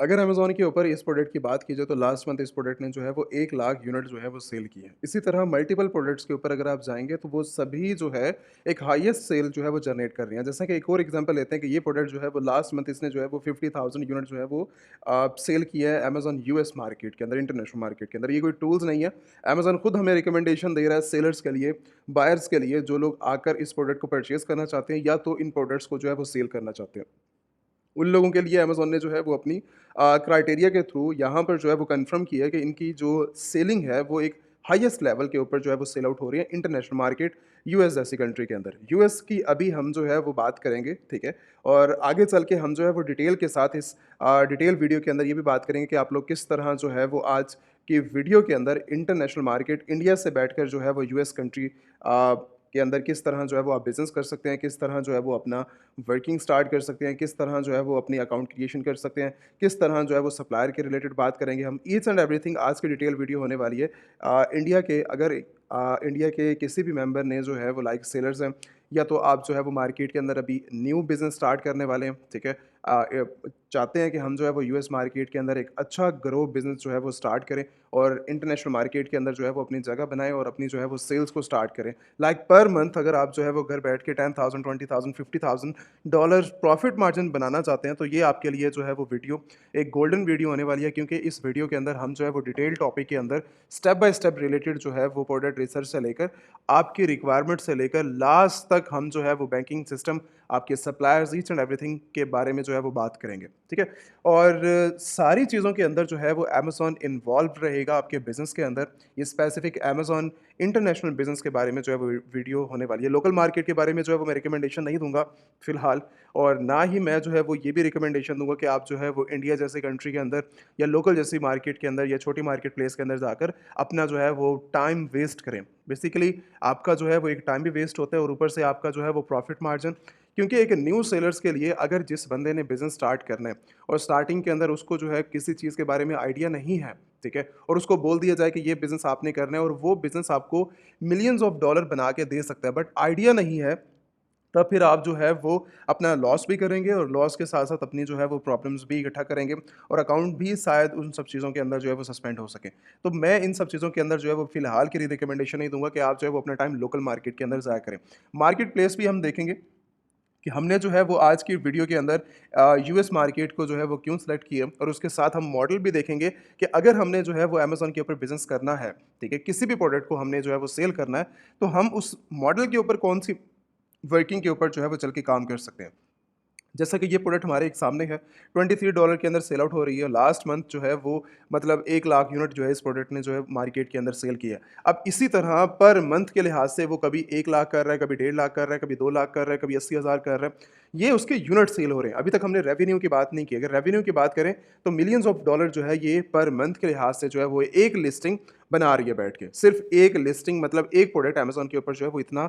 अगर अमेज़न के ऊपर इस प्रोडक्ट की बात की जाए तो लास्ट मंथ इस प्रोडक्ट ने जो है वो 1 लाख यूनिट जो है वो सेल किए हैं। इसी तरह मल्टीपल प्रोडक्ट्स के ऊपर अगर आप जाएँगे तो वो सभी जो है एक हाईएस्ट सेल जो है वो जनरेट कर रही हैं। जैसा कि एक और एग्ज़ाम्पल लेते हैं कि ये प्रोडक्ट जो है वो लास्ट मंथ इसने जो है वो 50,000 यूनिट जो है वो सेल किया है अमेज़न यूएस मार्केट के अंदर, इंटरनेशनल मार्केट के अंदर। ये कोई टूल्स नहीं है। अमेज़न खुद हमें रिकमेंडेशन दे रहा है सेलर्स के लिए, बायर्स के लिए जो लोग आकर इस प्रोडक्ट को परचेज़ करना चाहते हैं या तो इन प्रोडक्ट्स को जो है वो सेल करना चाहते हैं। उन लोगों के लिए अमेज़न ने जो है वो अपनी क्राइटेरिया के थ्रू यहाँ पर जो है वो कन्फर्म किया है कि इनकी जो सेलिंग है वो एक हाईएस्ट लेवल के ऊपर जो है वो सेल आउट हो रही है इंटरनेशनल मार्केट यूएस जैसी कंट्री के अंदर। यूएस की अभी हम जो है वो बात करेंगे, ठीक है? और आगे चल के हम जो है वो डिटेल के साथ इस डिटेल वीडियो के अंदर ये भी बात करेंगे कि आप लोग किस तरह जो है वो आज की वीडियो के अंदर इंटरनेशनल मार्केट इंडिया से बैठकर जो है वो यूएस कंट्री के अंदर किस तरह जो है वो आप बिज़नेस कर सकते हैं, किस तरह जो है वो अपना वर्किंग स्टार्ट कर सकते हैं, किस तरह जो है वो अपनी अकाउंट क्रिएशन कर सकते हैं, किस तरह जो है वो सप्लायर के रिलेटेड बात करेंगे हम। ईच एंड एवरीथिंग आज की डिटेल वीडियो होने वाली है। इंडिया के किसी भी मेंबर ने जो है वो लाइक सेलर्स हैं या तो आप जो है वो मार्केट के अंदर अभी न्यू बिज़नेस स्टार्ट करने वाले हैं, ठीक है? चाहते हैं कि हम जो है वो यूएस मार्केट के अंदर एक अच्छा ग्रो बिज़नेस जो है वो स्टार्ट करें और इंटरनेशनल मार्केट के अंदर जो है वो अपनी जगह बनाएँ और अपनी जो है वो सेल्स को स्टार्ट करें। लाइक पर मंथ अगर आप जो है वो घर बैठ के 10,000 20,000 $50,000 प्रॉफिट मार्जिन बनाना चाहते हैं तो ये आपके लिए जो है वो वीडियो एक गोल्डन वीडियो होने वाली है, क्योंकि इस वीडियो के अंदर हम जो है वो डिटेल टॉपिक के अंदर स्टेप बाय स्टेप रिलेटेड जो है वो प्रोडक्ट रिसर्च से लेकर आपकी रिक्वायरमेंट से लेकर लास्ट तक हम जो है वो बैंकिंग सिस्टम, आपके सप्लायर्स, ईच एंड एवरीथिंग के बारे में जो है वो बात करेंगे, ठीक है? और सारी चीज़ों के अंदर जो है वो अमेज़न इन्वॉल्व रहेगा आपके बिज़नेस के अंदर। ये स्पेसिफिक अमेज़न इंटरनेशनल बिज़नेस के बारे में जो है वो वीडियो होने वाली है। लोकल मार्केट के बारे में जो है वो मैं रिकमेंडेशन नहीं दूँगा फ़िलहाल, और ना ही मैं जो है वो ये भी रिकमेंडेशन दूँगा कि आप जो है वो इंडिया जैसे कंट्री के अंदर या लोकल जैसी मार्केट के अंदर या छोटी मार्केट प्लेस के अंदर जाकर अपना जो है वो टाइम वेस्ट करें। बेसिकली आपका जो है वो एक टाइम भी वेस्ट होता है और ऊपर से आपका जो है वो प्रॉफ़िट मार्जिन, क्योंकि एक न्यू सेलर्स के लिए अगर जिस बंदे ने बिज़नेस स्टार्ट करना है और स्टार्टिंग के अंदर उसको जो है किसी चीज़ के बारे में आइडिया नहीं है, ठीक है? और उसको बोल दिया जाए कि ये बिज़नेस आपने करना है और वो बिज़नेस आपको मिलियंस ऑफ डॉलर बना के दे सकता है, बट आइडिया नहीं है, तब फिर आप जो है वो अपना लॉस भी करेंगे और लॉस के साथ-साथ अपनी जो है वो प्रॉब्लम्स भी इकट्ठा करेंगे और अकाउंट भी शायद उन सब चीज़ों के अंदर जो है वो सस्पेंड हो सके। तो मैं इन सब चीज़ों के अंदर जो है वो फ़िलहाल के लिए रिकमेंडेशन नहीं दूँगा कि आप जो है वो अपना टाइम लोकल मार्केट के अंदर ज़ाया करें। मार्केट प्लेस भी हम देखेंगे कि हमने जो है वो आज की वीडियो के अंदर यूएस मार्केट को जो है वो क्यों सेलेक्ट किया, और उसके साथ हम मॉडल भी देखेंगे कि अगर हमने जो है वो अमेज़न के ऊपर बिज़नेस करना है, ठीक है? किसी भी प्रोडक्ट को हमने जो है वो सेल करना है, तो हम उस मॉडल के ऊपर कौन-सी वर्किंग के ऊपर जो है वो चल के काम कर सकते हैं। जैसा कि ये प्रोडक्ट हमारे एक सामने है, $23 के अंदर सेल आउट हो रही है। लास्ट मंथ जो है वो मतलब 1 लाख यूनिट जो है इस प्रोडक्ट ने जो है मार्केट के अंदर सेल किया है। अब इसी तरह पर मंथ के लिहाज से वो कभी 1 लाख कर रहा है, कभी 1.5 लाख कर रहा है, कभी 2 लाख कर रहा है, कभी 80,000 कर रहा है। ये उसके यूनिट सेल हो रहे हैं। अभी तक हमने रेवेन्यू की बात नहीं की। अगर रेवेन्यू की बात करें तो मिलियंस ऑफ डॉलर जो है ये पर मंथ के लिहाज से जो है वो एक लिस्टिंग बना रही है बैठ के। सिर्फ़ एक लिस्टिंग मतलब एक प्रोडक्ट अमेज़न के ऊपर जो है वो इतना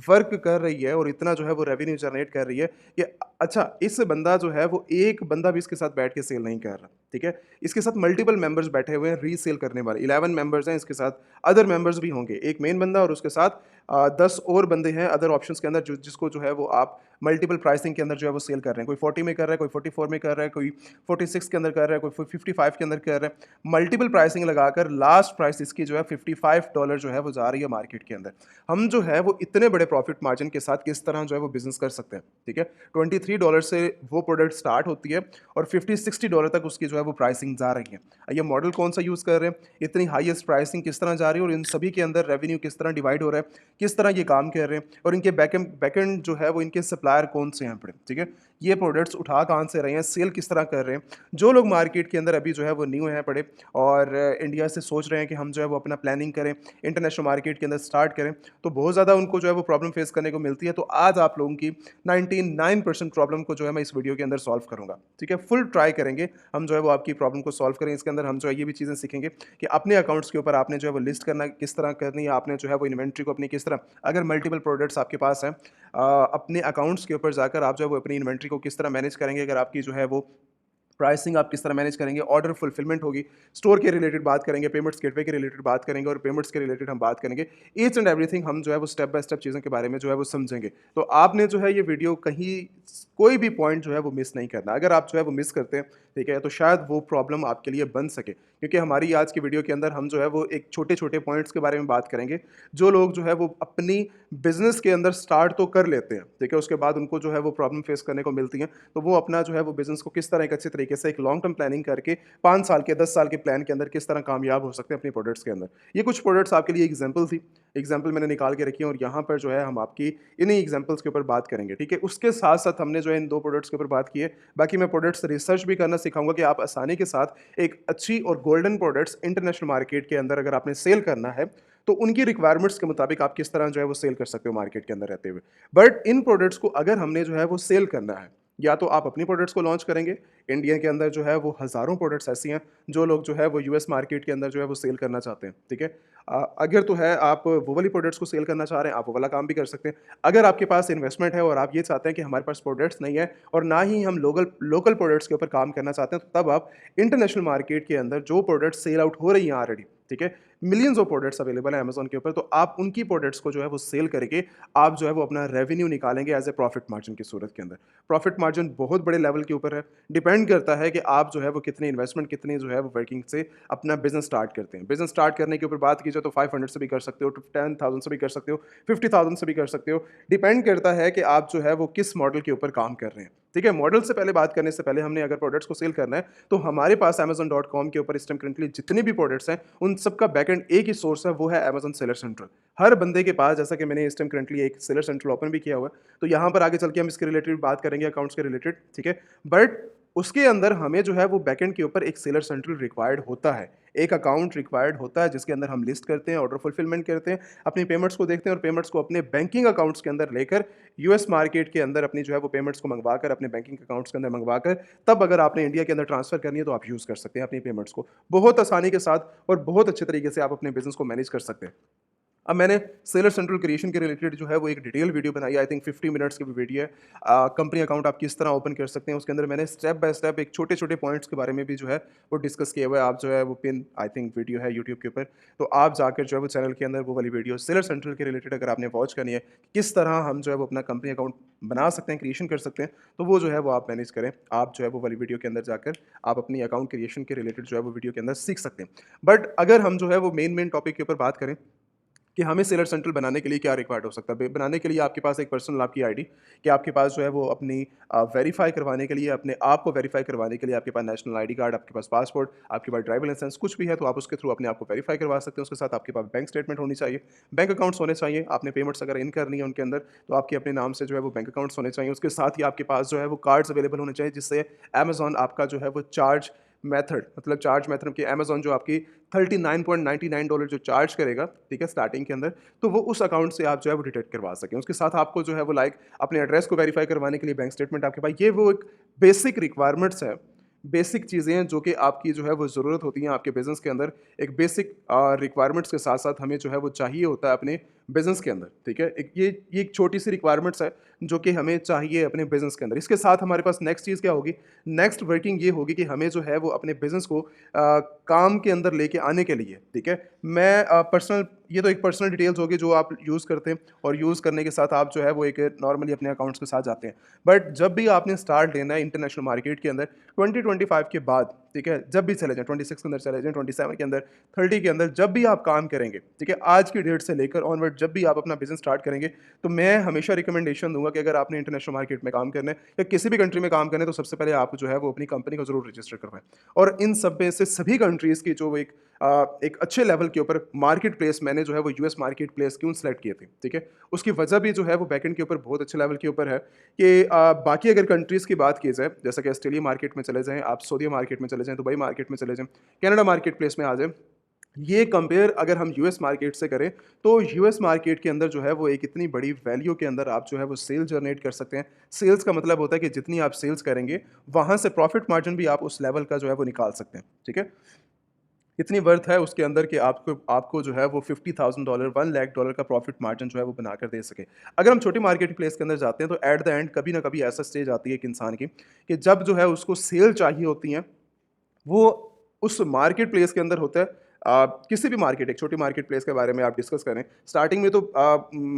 वर्क कर रही है और इतना जो है वो रेवेन्यू जनरेट कर रही है कि अच्छा, इस बंदा जो है वो एक बंदा भी इसके साथ बैठ के सेल नहीं कर रहा, ठीक है? इसके साथ मल्टीपल मेंबर्स बैठे हुए हैं रीसेल करने वाले, 11 मेंबर्स हैं इसके साथ, अदर मेंबर्स भी होंगे। एक मेन बंदा और उसके साथ 10 और बंदे हैं अदर ऑप्शंस के अंदर जिसको जो है वो आप मल्टीपल प्राइसिंग के अंदर जो है वो सेल कर रहे हैं। कोई 40 में कर रहा है, कोई 44 में कर रहा है, कोई 46 के अंदर कर रहा है, कोई 55 के अंदर कर रहा है। मल्टीपल प्राइसिंग लगाकर लास्ट प्राइस इसकी जो है $55 जो है वो जा रही है मार्केट के अंदर। हम जो है वो इतने बड़े प्रॉफिट मार्जिन के साथ किस तरह जो है वो बिज़नेस कर सकते हैं, ठीक है? $23 से वो प्रोडक्ट स्टार्ट होती है और $50-60 तक उसकी जो है वो प्राइसिंग जा रही है। ये मॉडल कौन-सा यूज़ कर रहे हैं, इतनी हाईएस्ट प्राइसिंग किस तरह जा रही है और इन सभी के अंदर रेवेन्यू किस तरह डिवाइड हो रहा है, किस तरह ये काम कर रहे हैं और इनके बैकएंड जो है वो इनके सप्लायर कौन से हैं पड़े, ठीक है? ये प्रोडक्ट्स उठा कहाँ से रहे हैं, सेल किस तरह कर रहे हैं। जो लोग मार्केट के अंदर अभी जो है वो न्यू हैं पड़े और इंडिया से सोच रहे हैं कि हम जो है वो अपना प्लानिंग करें, इंटरनेशनल मार्केट के अंदर स्टार्ट करें, तो बहुत ज़्यादा उनको जो है वो प्रॉब्लम फेस करने को मिलती है। तो आज आप लोगों की 99% प्रॉब्लम को जो है मैं इस वीडियो के अंदर सॉल्व करूँगा, ठीक है? फुल ट्राई करेंगे हम जो है वो आपकी प्रॉब्लम को सॉल्व करें। इसके अंदर हम जो है ये भी चीज़ें सीखेंगे कि अपने अकाउंट्स के ऊपर आपने जो है वो लिस्ट करना किस तरह करनी है, आपने जो है वो इन्वेंट्री को अपनी किस तरह, अगर मल्टीपल प्रोडक्ट्स आपके पास हैं, अपने अकाउंट्स के ऊपर जाकर आप जो है वो अपनी इन्वेंट्री को किस तरह मैनेज करेंगे, अगर आपकी जो है वो प्राइसिंग आप किस तरह मैनेज करेंगे, ऑर्डर फुलफिलमेंट होगी, स्टोर के रिलेटेड बात करेंगे, पेमेंट्स गेटवे के रिलेटेड बात करेंगे और पेमेंट्स के रिलेटेड हम बात करेंगे। ईच एंड एवरीथिंग हम जो है वो स्टेप बाय स्टेप चीज़ों के बारे में जो है वो समझेंगे। तो आपने जो है ये वीडियो कहीं कोई भी पॉइंट जो है वो मिस नहीं करना। अगर आप जो है वो मिस करते हैं ठीक है? तो शायद वो प्रॉब्लम आपके लिए बन सके, क्योंकि हमारी आज की वीडियो के अंदर हम जो है वो एक छोटे-छोटे पॉइंट्स के बारे में बात करेंगे, जो लोग जो है वो अपनी बिज़नेस के अंदर स्टार्ट तो कर लेते हैं, ठीक है? उसके बाद उनको जो है वो प्रॉब्लम फेस करने को मिलती हैं, तो वो अपना जो है वो बिज़नेस को किस तरह एक अच्छे तरीके से एक लॉन्ग टर्म प्लानिंग करके 5 साल के 10 साल के प्लान के अंदर किस तरह कामयाब हो सकते हैं अपने प्रोडक्ट्स के अंदर। ये कुछ प्रोडक्ट्स आपके लिए एग्जांपल थी, एग्जांपल मैंने निकाल के रखी है और यहाँ पर जो है हम आपकी इन्हीं एग्जांपल्स के ऊपर बात करेंगे, ठीक है? उसके साथ-साथ हमने जो है इन 2 प्रोडक्ट्स के ऊपर बात की है, बाकी मैं प्रोडक्ट्स रिसर्च भी करना सिखाऊँगा कि आप आसानी के साथ एक अच्छी और गोल्डन प्रोडक्ट्स इंटरनेशनल मार्केट के अंदर अगर आपने सेल करना है, तो उनकी रिक्वायरमेंट्स के मुताबिक आप किस तरह जो है वो सेल कर सकते हो मार्केट के अंदर रहते हुए। बट इन प्रोडक्ट्स को अगर हमने जो है वो सेल करना है, या तो आप अपनी प्रोडक्ट्स को लॉन्च करेंगे, इंडिया के अंदर जो है वो हज़ारों प्रोडक्ट्स ऐसी हैं, जो लोग जो है वो यूएस मार्केट के अंदर जो है वो सेल करना चाहते हैं, ठीक है? अगर तो है आप वो वाली प्रोडक्ट्स को सेल करना चाह रहे हैं, आप वो वाला काम भी कर सकते हैं। अगर आपके पास इन्वेस्टमेंट है और आप ये चाहते हैं कि हमारे पास प्रोडक्ट्स नहीं है और ना ही हम लोकल लोकल प्रोडक्ट्स के ऊपर काम करना चाहते हैं, तो तब आप इंटरनेशनल मार्केट के अंदर जो प्रोडक्ट्स सेल आउट हो रही हैं ऑलरेडी, ठीक है? मिलियंस ऑफ प्रोडक्ट्स अवेलेबल हैं अमेज़न के ऊपर, तो आप उनकी प्रोडक्ट्स को जो है वो सेल करके आप जो है वो अपना रेवेन्यू निकालेंगे एज़ ए प्रॉफिट मार्जिन की सूरत के अंदर। प्रॉफिट मार्जिन बहुत बड़े लेवल के ऊपर है, डिपेंड करता है कि आप जो है वो कितनी इन्वेस्टमेंट, कितनी जो है वो वर्किंग से अपना बिज़नेस स्टार्ट करते हैं। बिज़नेस स्टार्ट करने के ऊपर बात की जाए तो 500 से भी कर सकते हो, 10,000 से भी कर सकते हो, 50,000 से भी कर सकते हो। डिपेंड करता है कि आप जो है वो किस मॉडल के ऊपर काम कर रहे हैं, ठीक है? मॉडल से पहले बात करने से पहले हमने अगर प्रोडक्ट्स को सेल करना है, तो हमारे पास Amazon.com के ऊपर इस टाइम करंटली जितने भी प्रोडक्ट्स हैं, उन सबका बैकएंड एक ही सोर्स है, वो है Amazon सेलर सेंट्रल। हर बंदे के पास, जैसा कि मैंने इस टाइम करंटली एक सेलर सेंट्रल ओपन भी किया हुआ है, तो यहाँ पर आगे चल के हम इसके रिलेटेड बात करेंगे, अकाउंट्स के रिलेटेड, ठीक है? बट उसके अंदर हमें जो है वो बैकएंड के ऊपर एक सेलर सेंट्रल रिक्वायर्ड होता है, एक अकाउंट रिक्वायर्ड होता है जिसके अंदर हम लिस्ट करते हैं, ऑर्डर फुलफिलमेंट करते हैं, अपनी पेमेंट्स को देखते हैं और पेमेंट्स को अपने बैंकिंग अकाउंट्स के अंदर लेकर यूएस मार्केट के अंदर अपनी जो है वो पेमेंट्स को मंगवाकर अपने बैंकिंग अकाउंट्स के अंदर मंगवाकर तब अगर आपने इंडिया के अंदर ट्रांसफर करनी है तो आप यूज़ कर सकते हैं अपनी पेमेंट्स को बहुत आसानी के साथ और बहुत अच्छे तरीके से आप अपने बिजनेस को मैनेज कर सकते हैं। अब मैंने सेलर सेंट्रल क्रिएशन के रिलेटेड जो है वो एक डिटेल वीडियो बनाई है, आई थिंक 50 मिनट्स की भी वीडियो है। कंपनी अकाउंट आप किस तरह ओपन कर सकते हैं, उसके अंदर मैंने स्टेप बाय स्टेप एक छोटे-छोटे पॉइंट्स के बारे में भी जो है वो डिस्कस किया हुआ है। आप जो है वो पिन आई थिंक वीडियो है यूट्यूब के ऊपर, तो आप जाकर जो है वो चैनल के अंदर वो वाली वीडियो सेलर सेंट्रल के रिलेटेड अगर आपने वॉच करनी है, किस तरह हम जो है वो अपना कंपनी अकाउंट बना सकते हैं, क्रिएशन कर सकते हैं, तो वो जो है वो आप मैनेज करें। आप जो है वो वाली वीडियो के अंदर जाकर आप अपनी अकाउंट क्रिएशन के रिलेटेड जो है वो वीडियो के अंदर सीख सकते हैं। बट अगर हम जो है वो मेन टॉपिक के ऊपर बात करें कि हमें सेलर सेंट्रल बनाने के लिए क्या रिक्वायर्ड हो सकता है? बनाने के लिए आपके पास एक पर्सनल आपकी आईडी, कि आपके पास जो है वो अपनी वेरीफ़ाई करवाने के लिए, अपने आप को वेरीफ़ाई करवाने के लिए आपके पास नेशनल आईडी कार्ड, आपके पास पासपोर्ट, आपके पास ड्राइविंग लाइसेंस कुछ भी है तो आप उसके थ्रू अपने आप को वेरीफ़ाई करवा सकते हैं। उसके साथ आपके पास बैंक स्टेटमेंट होनी चाहिए, बैंक अकाउंट्स होने चाहिए। आपने पेमेंट्स अगर इन करनी है उनके अंदर तो आपके अपने नाम से जो है वो बैंक अकाउंट्स होने चाहिए। उसके साथ ही आपके पास जो है वो कार्ड्स अवेलेबल होने चाहिए जिससे अमेज़न आपका जो है वो चार्ज मेथड, मतलब चार्ज मेथड कि अमेज़न जो आपकी $39.99 जो चार्ज करेगा, ठीक है, स्टार्टिंग के अंदर, तो वो उस अकाउंट से आप जो है वो डिटेक्ट करवा सकें। उसके साथ आपको जो है वो लाइक अपने एड्रेस को वेरीफ़ाई करवाने के लिए बैंक स्टेटमेंट आपके पास, ये वो एक बेसिक रिक्वायरमेंट्स है, बेसिक चीज़ें हैं जो कि आपकी जो है वो ज़रूरत होती हैं आपके बिज़नेस के अंदर। एक बेसिक रिक्वायरमेंट्स के साथ-साथ हमें जो है वो चाहिए होता है अपने बिज़नेस के अंदर, ठीक है? ये एक छोटी-सी रिक्वायरमेंट्स है जो कि हमें चाहिए अपने बिज़नेस के अंदर। इसके साथ हमारे पास नेक्स्ट चीज़ क्या होगी? नेक्स्ट वर्किंग ये होगी कि हमें जो है वो अपने बिज़नेस को काम के अंदर लेके आने के लिए, ठीक है? मैं पर्सनल, ये तो एक पर्सनल डिटेल्स होगी जो आप यूज़ करते हैं और यूज़ करने के साथ आप जो है वो एक नॉर्मली अपने अकाउंट्स के साथ जाते हैं। बट जब भी आपने स्टार्ट लेना है इंटरनेशनल मार्केट के अंदर 2025 के बाद, ठीक है? जब भी चले जाएँ, 26 के अंदर चले जाएँ, 27 के अंदर, 30 के अंदर, जब भी आप काम करेंगे, ठीक है? आज की डेट से लेकर ऑनवर्ड जब भी आप अपना बिज़नेस स्टार्ट करेंगे, तो मैं हमेशा रिकमेंडेशन दूँगा कि अगर आपने इंटरनेशनल मार्केट में काम करना है या किसी भी कंट्री में काम करना है, तो सबसे पहले आप जो है वो अपनी कंपनी को ज़रूर रजिस्टर करवाएँ। और इन सब में से सभी कंट्रीज़ की जो एक अच्छे लेवल के ऊपर मार्केट प्लेस मैंने जो है वो यूएस मार्केट प्लेस क्यों सेलेक्ट किए थे, ठीक है? उसकी वजह भी जो है वो बैकएंड के ऊपर बहुत अच्छे लेवल के ऊपर है कि बाकी अगर कंट्रीज़ की बात की जाए, जैसा कि ऑस्ट्रेलिया मार्केट में चले जाएँ, आप सऊदी मार्केट में चले जाएँ, दुबई मार्केट में चले जाएँ, कनाडा मार्केट प्लेस में आ जाएँ, ये कंपेयर अगर हम यूएस मार्केट से करें, तो यूएस मार्केट के अंदर जो है वो एक इतनी बड़ी वैल्यू के अंदर आप जो है वो सेल जनरेट कर सकते हैं। सेल्स का मतलब होता है कि जितनी आप सेल्स करेंगे, वहाँ से प्रॉफिट मार्जिन भी आप उस लेवल का जो है वो निकाल सकते हैं, ठीक है? इतनी वर्थ है उसके अंदर कि आपको आपको जो है वो $50,000 $1 लाख का प्रॉफिट मार्जिन जो है वो बनाकर दे सके। अगर हम छोटी मार्केट प्लेस के अंदर जाते हैं तो एट द एंड कभी ना कभी ऐसा स्टेज आती है एक इंसान की कि जब जो है उसको सेल चाहिए होती हैं, वो उस मार्केट प्लेस के अंदर होता है, किसी भी मार्केट, एक छोटी मार्केट प्लेस के बारे में आप डिस्कस करें, स्टार्टिंग में तो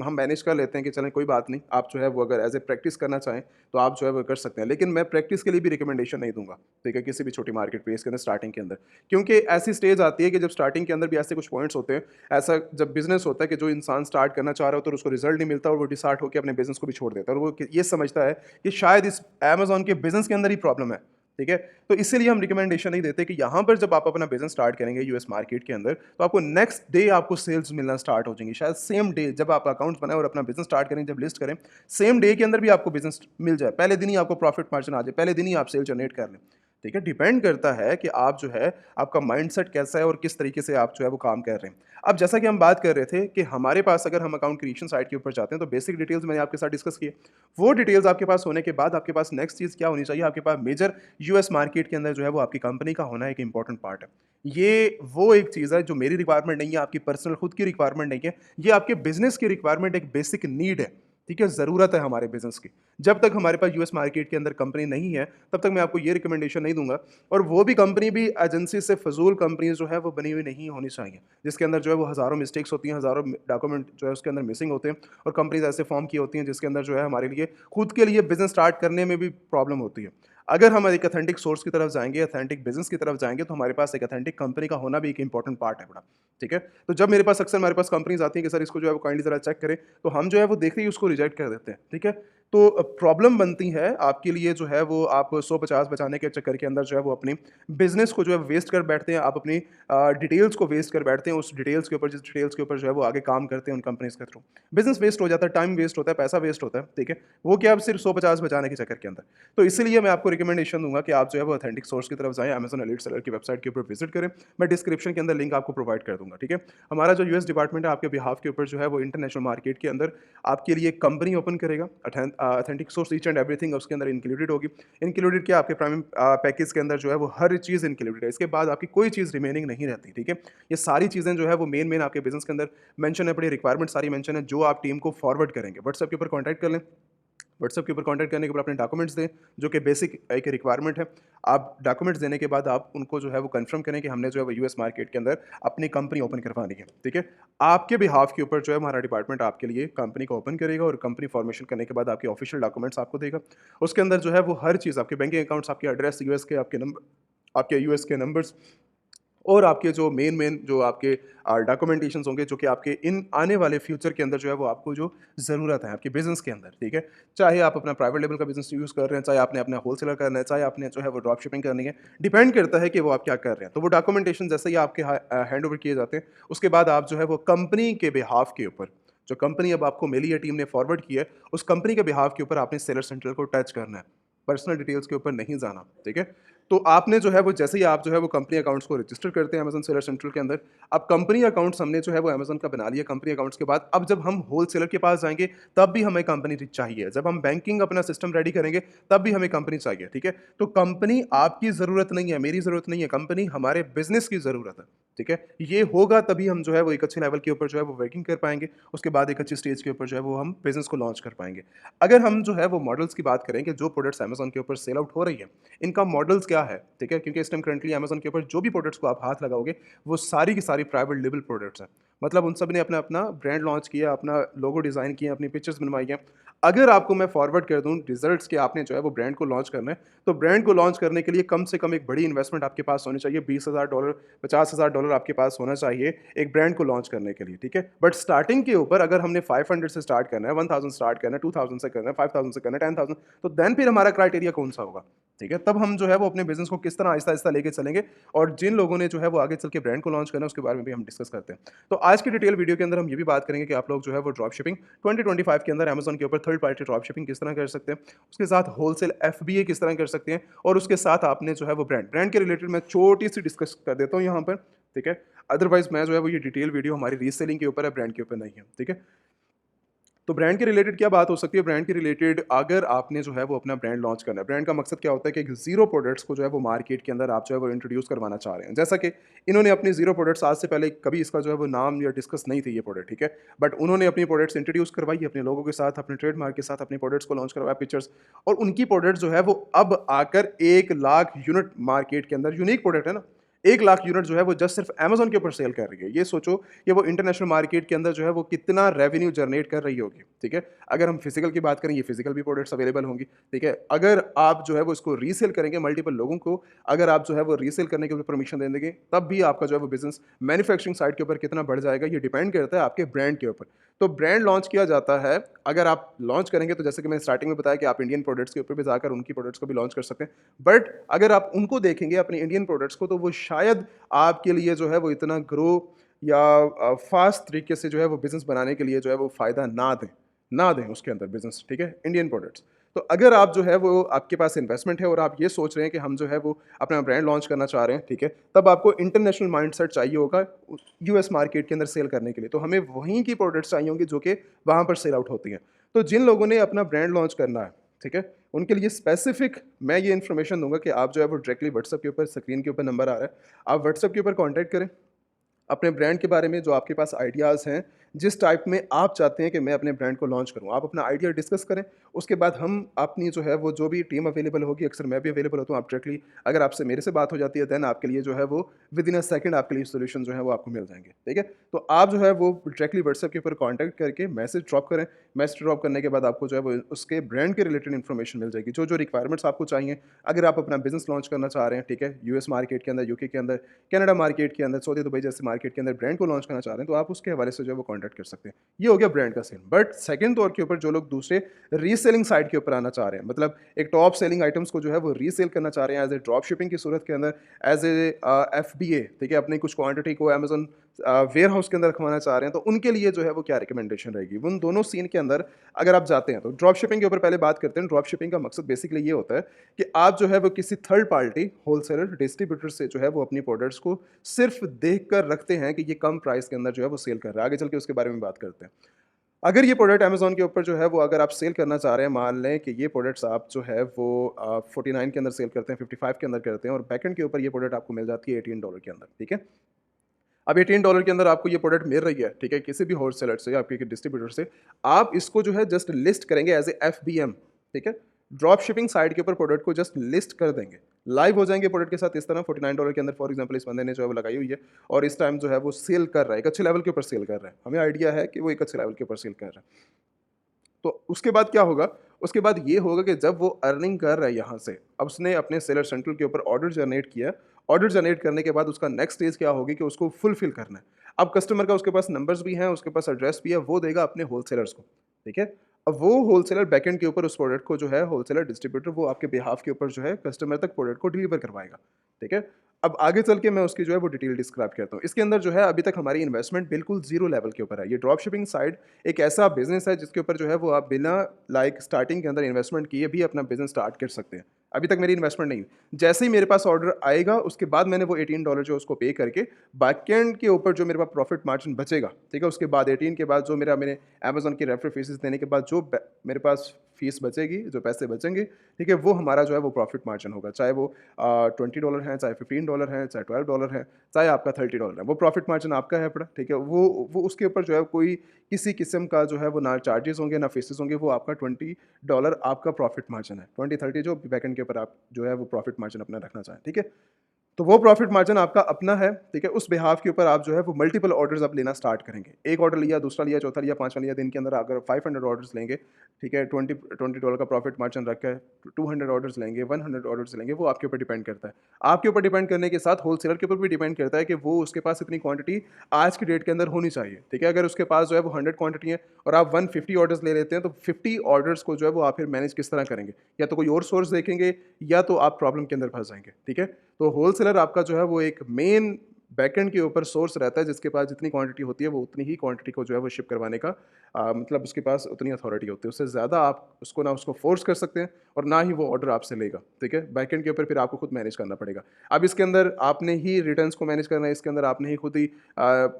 हम मैनेज कर लेते हैं कि चलें कोई बात नहीं, आप जो है वो अगर एज़ ए प्रैक्टिस करना चाहें, तो आप जो है वो कर सकते हैं। लेकिन मैं प्रैक्टिस के लिए भी रिकमेंडेशन नहीं दूँगा, ठीक है, किसी भी छोटी मार्केट प्लेस के अंदर स्टार्टिंग के अंदर। क्योंकि ऐसी स्टेज आती है कि जब स्टार्टिंग के अंदर भी ऐसे कुछ पॉइंट्स होते हैं, ऐसा जब बिज़नेस होता है कि जो इंसान स्टार्ट करना चाह रहा होता है और उसको रिज़ल्ट नहीं मिलता और वो डिसहार्ट होके अपने बिज़नेस को भी छोड़ देता है और वो ये समझता है कि शायद इस अमेज़न के बिज़नेस के अंदर ही प्रॉब्लम है। ठीक है? तो इसीलिए हम रिकमेंडेशन नहीं देते कि यहाँ पर जब आप अपना बिज़नेस स्टार्ट करेंगे यूएस मार्केट के अंदर, तो आपको नेक्स्ट डे आपको सेल्स मिलना स्टार्ट हो जाएँगी। शायद सेम डे जब आप अकाउंट्स बनाएँ और अपना बिज़नेस स्टार्ट करें, जब लिस्ट करें, सेम डे के अंदर भी आपको बिज़नेस मिल जाए। पहले दिन ही आपको प्रॉफिट मार्जिन आ जाए, पहले दिन ही आप सेल जनरेट कर लें। ठीक है? डिपेंड करता है कि आप जो है, आपका माइंडसेट कैसा है और किस तरीके से आप जो है वो काम कर रहे हैं। अब जैसा कि हम बात कर रहे थे कि हमारे पास अगर हम अकाउंट क्रिएशन साइट के ऊपर जाते हैं, तो बेसिक डिटेल्स मैंने आपके साथ डिस्कस किए। वो डिटेल्स आपके पास होने के बाद आपके पास नेक्स्ट चीज़ क्या होनी चाहिए, आपके पास मेजर यूएस मार्केट के अंदर जो है वो आपकी कंपनी का होना एक इंपॉर्टेंट पार्ट है। ये वो एक चीज़ है जो मेरी रिक्वायरमेंट नहीं है, आपकी पर्सनल खुद की रिक्वायरमेंट नहीं है। ये आपके बिज़नेस की रिक्वायरमेंट, एक बेसिक नीड है। ठीक है? ज़रूरत है हमारे बिज़नेस की। जब तक हमारे पास यूएस मार्केट के अंदर कंपनी नहीं है, तब तक मैं आपको ये रिकमेंडेशन नहीं दूँगा और वो भी कंपनी भी एजेंसी से फ़िज़ूल कंपनीज़ जो है वो बनी हुई नहीं होनी चाहिए। जिसके अंदर जो है वो हज़ारों मिस्टेक्स होती हैं, हज़ारों डॉक्यूमेंट जो है उसके अंदर मिसिंग होते हैं और कंपनीज़ ऐसे फ़ॉर्म की होती हैं जिसके अंदर जो है हमारे लिए खुद के लिए बिज़नेस स्टार्ट करने में भी प्रॉब्लम होती है। अगर हम एक ऑथेंटिक सोर्स की तरफ जाएँगे, ऑथेंटिक बिज़नेस की तरफ जाएँगे, तो हमारे पास एक ऑथेंटिक कंपनी का होना भी एक इंपॉर्टेंट पार्ट है बड़ा। ठीक है? तो जब मेरे पास अक्सर हमारे पास कंपनीज़ आती हैं कि सर इसको जो है वो काइंडली ज़रा चेक करें, तो हम जो है वो देखते ही उसको रिजेक्ट कर देते हैं। ठीक है? तो प्रॉब्लम बनती है आपके लिए जो है वो आप 100-50 बचाने के चक्कर के अंदर जो है वो अपनी बिज़नेस को जो है वेस्ट कर बैठते हैं, आप अपनी डिटेल्स को वेस्ट कर बैठते हैं, उस डिटेल्स के ऊपर जिस डिटेल्स के ऊपर जो है वो आगे काम करते हैं उन कंपनीज़ के थ्रू। बिज़नेस वेस्ट हो जाता है, टाइम वेस्ट होता है, पैसा वेस्ट होता है, ठीक है? वो क्या अब सिर्फ 100-50 बचाने के चक्कर के अंदर। तो इसीलिए मैं आपको रिकमेंडेशन दूँगा कि आप जो है वो ऑथेंटिक सोर्स की तरफ जाएँ, अमेज़न एलीट सेलर की वेबसाइट के ऊपर विज़िट करें। मैं डिस्क्रिप्शन के अंदर लिंक आपको प्रोवाइड कर दूँगा, ठीक है? हमारा जो यूएस डिपार्टमेंट है आपके बिहाफ के ऊपर जो है वो इंटरनेशनल मार्केट के अंदर आपके लिए एक कंपनी ओपन करेगा। Authentic source each and everything उसके अंदर इंक्लूडेड होगी। इंक्लूडेड क्या, आपके प्राइम पैकेज के अंदर जो है वो हर चीज़ इंक्लूडेड है। इसके बाद आपकी कोई चीज़ रिमेनिंग नहीं रहती, ठीक है? ये सारी चीज़ें जो है वो मेन आपके बिज़नेस के अंदर मेंशन है, पड़ी रिक्वायरमेंट सारी मेंशन है, जो आप टीम को फॉरवर्ड करेंगे। व्हाट्सएप के ऊपर कॉन्टैक्ट कर लें। व्हाट्सएप के ऊपर कॉन्टैक्ट करने के बाद अपने डॉक्यूमेंट्स दें, जो कि बेसिक एक रिक्वायरमेंट है। आप डॉक्यूमेंट्स देने के बाद आप उनको जो है वो कंफर्म करें कि हमने जो है वो यूएस मार्केट के अंदर अपनी कंपनी ओपन करवानी है, ठीक है? आपके बिहाफ के ऊपर जो है हमारा डिपार्टमेंट आपके लिए कंपनी को ओपन करेगा और कंपनी फॉर्मेशन करने के बाद आपके ऑफिशियल डॉक्यूमेंट्स आपको देगा। उसके अंदर जो है वो हर चीज़, आपके बैंकिंग अकाउंट्स, आपके एड्रेस यूएस के, आपके यूएस के नंबर्स और आपके जो मेन जो आपके डॉक्यूमेंटेशंस होंगे, जो कि आपके इन आने वाले फ्यूचर के अंदर जो है वो आपको जो ज़रूरत है आपके बिज़नेस के अंदर, ठीक है? चाहे आप अपना प्राइवेट लेवल का बिज़नेस यूज़ कर रहे हैं, चाहे आपने अपना होलसेलर करना है, चाहे आपने जो है वो ड्रॉप शिपिंग करनी है, डिपेंड करता है कि वो आप क्या कर रहे हैं। तो वो डॉक्यूमेंटेशन जैसे ही आपके हैंड ओवर किए जाते हैं, उसके बाद आप जो है वो कंपनी के बिहाफ के ऊपर, जो कंपनी अब आपको मिली है, टीम ने फॉरवर्ड की है, उस कंपनी के बिहाफ के ऊपर आपने सेलर सेंट्रल को टच करना है। पर्सनल डिटेल्स के ऊपर नहीं जाना, ठीक है? तो आपने जो है वो जैसे ही आप जो है वो कंपनी अकाउंट्स को रजिस्टर करते हैं अमेज़न सेलर सेंट्रल के अंदर, अब कंपनी अकाउंट्स हमने जो है वो अमेज़न का बना लिया। कंपनी अकाउंट्स के बाद अब जब हम होलसेलर के पास जाएँगे, तब भी हमें कंपनी चाहिए। जब हम बैंकिंग अपना सिस्टम रेडी करेंगे, तब भी हमें कंपनी चाहिए, ठीक है? तो कंपनी आपकी ज़रूरत नहीं है, मेरी ज़रूरत नहीं है, कंपनी हमारे बिज़नेस की ज़रूरत है, ठीक है? ये होगा तभी हम जो है वो एक अच्छे लेवल के ऊपर जो है वो वर्किंग कर पाएँगे। उसके बाद एक अच्छी स्टेज के ऊपर जो है वो हम बिज़नेस को लॉन्च कर पाएँगे। अगर हम जो है वो मॉडल्स की बात करें कि जो प्रोडक्ट्स अमेज़न के ऊपर सेल आउट हो रही है, इनका मॉडल्स क्या है, ठीक है? क्योंकि इस टाइम करंटली अमेज़न के ऊपर जो भी प्रोडक्ट्स को आप हाथ लगाओगे, वो सारी की सारी प्राइवेट लेबल प्रोडक्ट्स हैं। मतलब उन सब ने अपना-अपना ब्रांड लॉन्च किया, अपना लोगो डिज़ाइन किया, अपनी पिक्चर्स बनवाई हैं। अगर आपको मैं फॉरवर्ड कर दूँ रिज़ल्ट्स के, आपने जो है वो ब्रांड को लॉन्च करना है, तो ब्रांड को लॉन्च करने के लिए कम से कम एक बड़ी इन्वेस्टमेंट आपके पास होनी चाहिए। $20,000 $50,000 आपके पास होना चाहिए एक ब्रांड को लॉन्च करने के लिए, ठीक है? बट स्टार्टिंग के ऊपर अगर हमने 500 से स्टार्ट करना है, 1000 स्टार्ट करना है, 2000 से करना है, 5000 से करना है, 10000, तो देन फिर हमारा क्राइटेरिया कौन-सा होगा? ठीक है? तब हम जो है वो अपने बिज़नेस को किस तरह आहिस्ता-आहिस्ता लेके चलेंगे और जिन लोगों ने जो है वो आगे चल के ब्रांड को लॉन्च करना है, उसके बारे में भी हम डिस्कस करते हैं। तो आज की डिटेल वीडियो के अंदर हम ये भी बात करेंगे कि आप लोग जो है वो ड्रॉप शिपिंग 2025 के अंदर अमेज़न के ऊपर थर्ड पार्टी ड्रॉप शिपिंग किस तरह कर सकते हैं, उसके साथ होलसेल एफबीए किस तरह कर सकते हैं और उसके साथ आपने जो है वो ब्रांड के रिलेटेड मैं छोटी-सी डिस्कस कर देता हूँ यहाँ पर, ठीक है? अदरवाइज़ मैं जो है वो ये डिटेल वीडियो हमारी रीसेलिंग के ऊपर है, ब्रांड के ऊपर नहीं है, ठीक है? तो ब्रांड के रिलेटेड क्या बात हो सकती है? ब्रांड के रिलेटेड अगर आपने जो है वो अपना ब्रांड लॉन्च करना है, ब्रांड का मकसद क्या होता है कि ज़ीरो प्रोडक्ट्स को जो है वो मार्केट के अंदर आप जो है वो इंट्रोड्यूस करवाना चाह रहे हैं। जैसा कि इन्होंने अपनी ज़ीरो प्रोडक्ट्स, आज से पहले कभी इसका जो है वो नाम या डिस्कस नहीं थी ये प्रोडक्ट, ठीक है? बट उन्होंने अपनी प्रोडक्ट्स इंट्रोड्यूस करवाई, अपने लोगों के साथ, अपने ट्रेडमार्क के साथ अपने प्रोडक्ट्स को लॉन्च करवाया, पिक्चर्स, और उनकी प्रोडक्ट्स जो है वो अब आकर 1 लाख यूनिट मार्केट के अंदर, यूनिक प्रोडक्ट है ना? 1 लाख यूनिट जो है वो जस्ट सिर्फ अमेज़न के ऊपर सेल कर रही है। ये सोचो कि वो इंटरनेशनल मार्केट के अंदर जो है वो कितना रेवेन्यू जनरेट कर रही होगी, ठीक है? अगर हम फिज़िकल की बात करें, ये फिज़िकल भी प्रोडक्ट्स अवेलेबल होंगी, ठीक है? अगर आप जो है वो इसको रीसेल करेंगे मल्टीपल लोगों को, अगर आप जो है वो रीसेल करने के ऊपर परमिशन दे देंगे, तब भी आपका जो है वो बिज़नेस मैन्युफैक्चरिंग साइड के ऊपर कितना बढ़ जाएगा, ये डिपेंड करता है आपके ब्रांड के ऊपर। तो ब्रांड लॉन्च किया जाता है, अगर आप लॉन्च करेंगे तो जैसे कि मैंने स्टार्टिंग में बताया कि आप इंडियन प्रोडक्ट्स के ऊपर भी जाकर उनकी प्रोडक्ट्स को भी लॉन्च कर सकते हैं। बट अगर आप उनको देखेंगे अपने इंडियन प्रोडक्ट्स को, तो वो शायद आपके लिए जो है वो इतना ग्रो या फास्ट तरीके से जो है वो बिज़नेस बनाने के लिए जो है वो फ़ायदा ना दें उसके अंदर बिज़नेस, ठीक है? Indian products. तो अगर आप जो है वो आपके पास इन्वेस्टमेंट है और आप ये सोच रहे हैं कि हम जो है वो अपना ब्रांड लॉन्च करना चाह रहे हैं, ठीक है? तब आपको इंटरनेशनल माइंडसेट चाहिए होगा यूएस मार्केट के अंदर सेल करने के लिए। तो हमें वहीं की प्रोडक्ट्स चाहिए होंगी जो कि वहाँ पर सेल आउट होती हैं। तो जिन लोगों ने अपना ब्रांड लॉन्च करना है, ठीक है? उनके लिए स्पेसिफिक मैं ये इन्फॉर्मेशन दूँगा कि आप जो है वो डायरेक्टली व्हाट्सएप के ऊपर स्क्रीन के ऊपर नंबर आ रहा है, आप व्हाट्सएप के ऊपर कॉन्टैक्ट करें। अपने ब्रांड के बारे में जो आपके पास आइडियाज़ हैं, जिस टाइप में आप चाहते हैं कि मैं अपने ब्रांड को लॉन्च करूँ, आप अपना आइडिया डिस्कस करें। उसके बाद हम अपनी जो है वो जो भी टीम अवेलेबल होगी, अक्सर मैं भी अवेलेबल होता हूँ, आप डायरेक्टली अगर आपसे मेरे से बात हो जाती है, देन आपके लिए जो है वो विदिन अ सेकंड आपके लिए सॉल्यूशन जो है वो आपको मिल जाएँगे, ठीक है? तो आप जो है वो डायरेक्टली व्हाट्सएप के ऊपर कॉन्टैक्ट करके मैसेज ड्रॉप करें। मैसेज ड्रॉप करने के बाद आपको जो है वो उसके ब्रांड के रिलेटेड इन्फॉर्मेशन मिल जाएगी, जो-जो रिक्वायरमेंट्स आपको चाहिए। अगर आप अपना बिज़नेस लॉन्च करना चाह रहे हैं, ठीक है? यूएस मार्केट के अंदर, यूके के अंदर, कनाडा मार्केट के अंदर, सऊदी दुबई जैसे मार्केट के अंदर ब्रांड को लॉन्च करना चाह रहे हैं, तो आप उसके हवाले से जो है वो कॉन्टैक्ट कर सकते हैं। ये हो गया ब्रांड का सेल। बट सेकंड तौर के ऊपर जो लोग दूसरे रीसेलिंग साइड के ऊपर आना चाह रहे हैं, मतलब एक टॉप सेलिंग आइटम्स को जो है वो रीसेल करना चाह रहे हैं एज़ ए ड्रॉप शिपिंग की सूरत के अंदर, एज़ ए एफबीए, ठीक है? अपनी कुछ क्वांटिटी को अमेज़न वेयर हाउस के अंदर रखवाना चाह रहे हैं, तो उनके लिए जो है वो क्या रिकमेंडेशन रहेगी? उन दोनों सीन के अंदर अगर आप जाते हैं, तो ड्रॉप शिपिंग के ऊपर पहले बात करते हैं। ड्रॉप शिपिंग का मकसद बेसिकली ये होता है कि आप जो है वो किसी थर्ड पार्टी होलसेलर, डिस्ट्रीब्यूटर से जो है वो अपनी प्रोडक्ट्स को सिर्फ देखकर रखते हैं कि ये कम प्राइस के अंदर जो है वो सेल कर रहा है। आगे चल के उसके बारे में बात करते हैं। अगर ये प्रोडक्ट अमेज़न के ऊपर जो है वो अगर आप सेल करना चाह रहे हैं, मान लें कि ये प्रोडक्ट्स आप जो है वो 49 के अंदर सेल करते हैं, 55 के अंदर करते हैं और बैकएंड के ऊपर ये प्रोडक्ट आपको मिल जाती है $18 के अंदर, ठीक है? अब $18 के अंदर आपको ये प्रोडक्ट मिल रही है, ठीक है? किसी भी होलसेलर से या आपके डिस्ट्रीब्यूटर से, आप इसको जो है जस्ट लिस्ट करेंगे एज़ ए एफबीएम, ठीक है? ड्रॉप शिपिंग साइट के ऊपर प्रोडक्ट को जस्ट लिस्ट कर देंगे। लाइव हो जाएँगे प्रोडक्ट के साथ इस तरह $49 के अंदर फॉर एग्ज़ाम्पल इस बंदे ने जो है वो लगाई हुई है और इस टाइम जो है वो सेल कर रहा है, एक अच्छे लेवल के ऊपर सेल कर रहा है। हमें आइडिया है कि वो एक अच्छे लेवल के ऊपर सेल कर रहा है। तो उसके बाद क्या होगा? उसके बाद ये होगा कि जब वो अर्निंग कर रहा है यहाँ से, अब उसने अपने सेलर सेंट्रल के ऊपर ऑर्डर जनरेट किया, ऑर्डर जनरेट करने के बाद उसका नेक्स्ट स्टेज क्या होगी कि उसको फुलफ़िल करना है। अब कस्टमर का उसके पास नंबर्स भी हैं, उसके पास एड्रेस भी है, वो देगा अपने होलसेलर्स को, ठीक है? अब वो होलसेलर बैकएंड के ऊपर उस प्रोडक्ट को जो है होलसेलर डिस्ट्रीब्यूटर वो आपके बिहाफ़ के ऊपर जो है कस्टमर तक प्रोडक्ट को डिलीवर करवाएगा, ठीक है? अब आगे चल के मैं उसकी जो है वो डिटेल डिस्क्राइब करता हूँ। इसके अंदर जो है अभी तक हमारी इन्वेस्टमेंट बिल्कुल ज़ीरो लेवल के ऊपर है। ये ड्रॉप शिपिंग साइड एक ऐसा बिज़नेस है जिसके ऊपर जो है वो आप बिना स्टार्टिंग के अंदर इन्वेस्टमेंट किए भी अपना बिज़नेस स्टार्ट कर सकते हैं। अभी तक मेरी इन्वेस्टमेंट नहीं हुई। जैसे ही मेरे पास ऑर्डर आएगा उसके बाद मैंने वो $18 जो है उसको पे करके बैकएंड के ऊपर जो मेरे पास प्रॉफिट मार्जिन बचेगा, ठीक है? उसके बाद 18 के बाद जो मैंने अमेज़न की रेफरल फीसेस देने के बाद जो ब मेरे पास फीस बचेगी, जो पैसे बचेंगे, ठीक है? वो हमारा जो है वो प्रॉफिट मार्जिन होगा। चाहे वो $20 हैं, चाहे $15 हैं, चाहे $12 हैं, चाहे आपका $30 है। वो प्रॉफिट मार्जिन आपका है अपना, ठीक है? वो उसके ऊपर जो है कोई किसी किस्म का जो है वो ना चार्जेज़ होंगे, ना फीसेस होंगे, वो आपका $20 आपका प्रॉफिट मार्जिन है। 20-30 जो बैकएंड के ऊपर आप जो है वो प्रॉफिट मार्जिन अपना रखना चाहें, ठीक है? तो वो प्रॉफिट मार्जिन आपका अपना है, ठीक है? उस बिहाफ़ के ऊपर आप जो है वो मल्टीपल ऑर्डर्स आप लेना स्टार्ट करेंगे। एक ऑर्डर लिया, दूसरा लिया, चौथा लिया, पाँचवाँ लिया, दिन के अंदर अगर 500 ऑर्डर्स लेंगे, ठीक है? $20 का प्रॉफिट मार्जिन रख के 200 ऑर्डर्स लेंगे, 100 ऑर्डर्स लेंगे, वो आपके ऊपर डिपेंड करता है। आपके ऊपर डिपेंड करने के साथ होलसेलर के ऊपर भी डिपेंड करता है कि वो उसके पास इतनी क्वांटिटी आज की डेट के अंदर होनी चाहिए, ठीक है? अगर उसके पास जो है वो 100 क्वांटिटी है और आप 150 ऑर्डर्स ले लेते हैं, तो 50 ऑर्डर्स को जो है वो आप फिर मैनेज किस तरह करेंगे? या तो कोई और सोर्स देखेंगे या तो आप प्रॉब्लम के अंदर फँस जाएँगे, ठीक है? तो होलसेलर आपका जो है वो एक मेन बैकएंड के ऊपर सोर्स रहता है जिसके पास जितनी क्वांटिटी होती है वो उतनी ही क्वांटिटी को जो है वो शिप करवाने का मतलब उसके पास उतनी अथॉरिटी होती है। उससे ज़्यादा आप उसको ना उसको फोर्स कर सकते हैं और ना ही वो ऑर्डर आपसे लेगा, ठीक है? बैकएंड के ऊपर फिर आपको खुद मैनेज करना पड़ेगा। अब इसके अंदर आपने ही रिटर्न्स को मैनेज करना है, इसके अंदर आपने ही खुद ही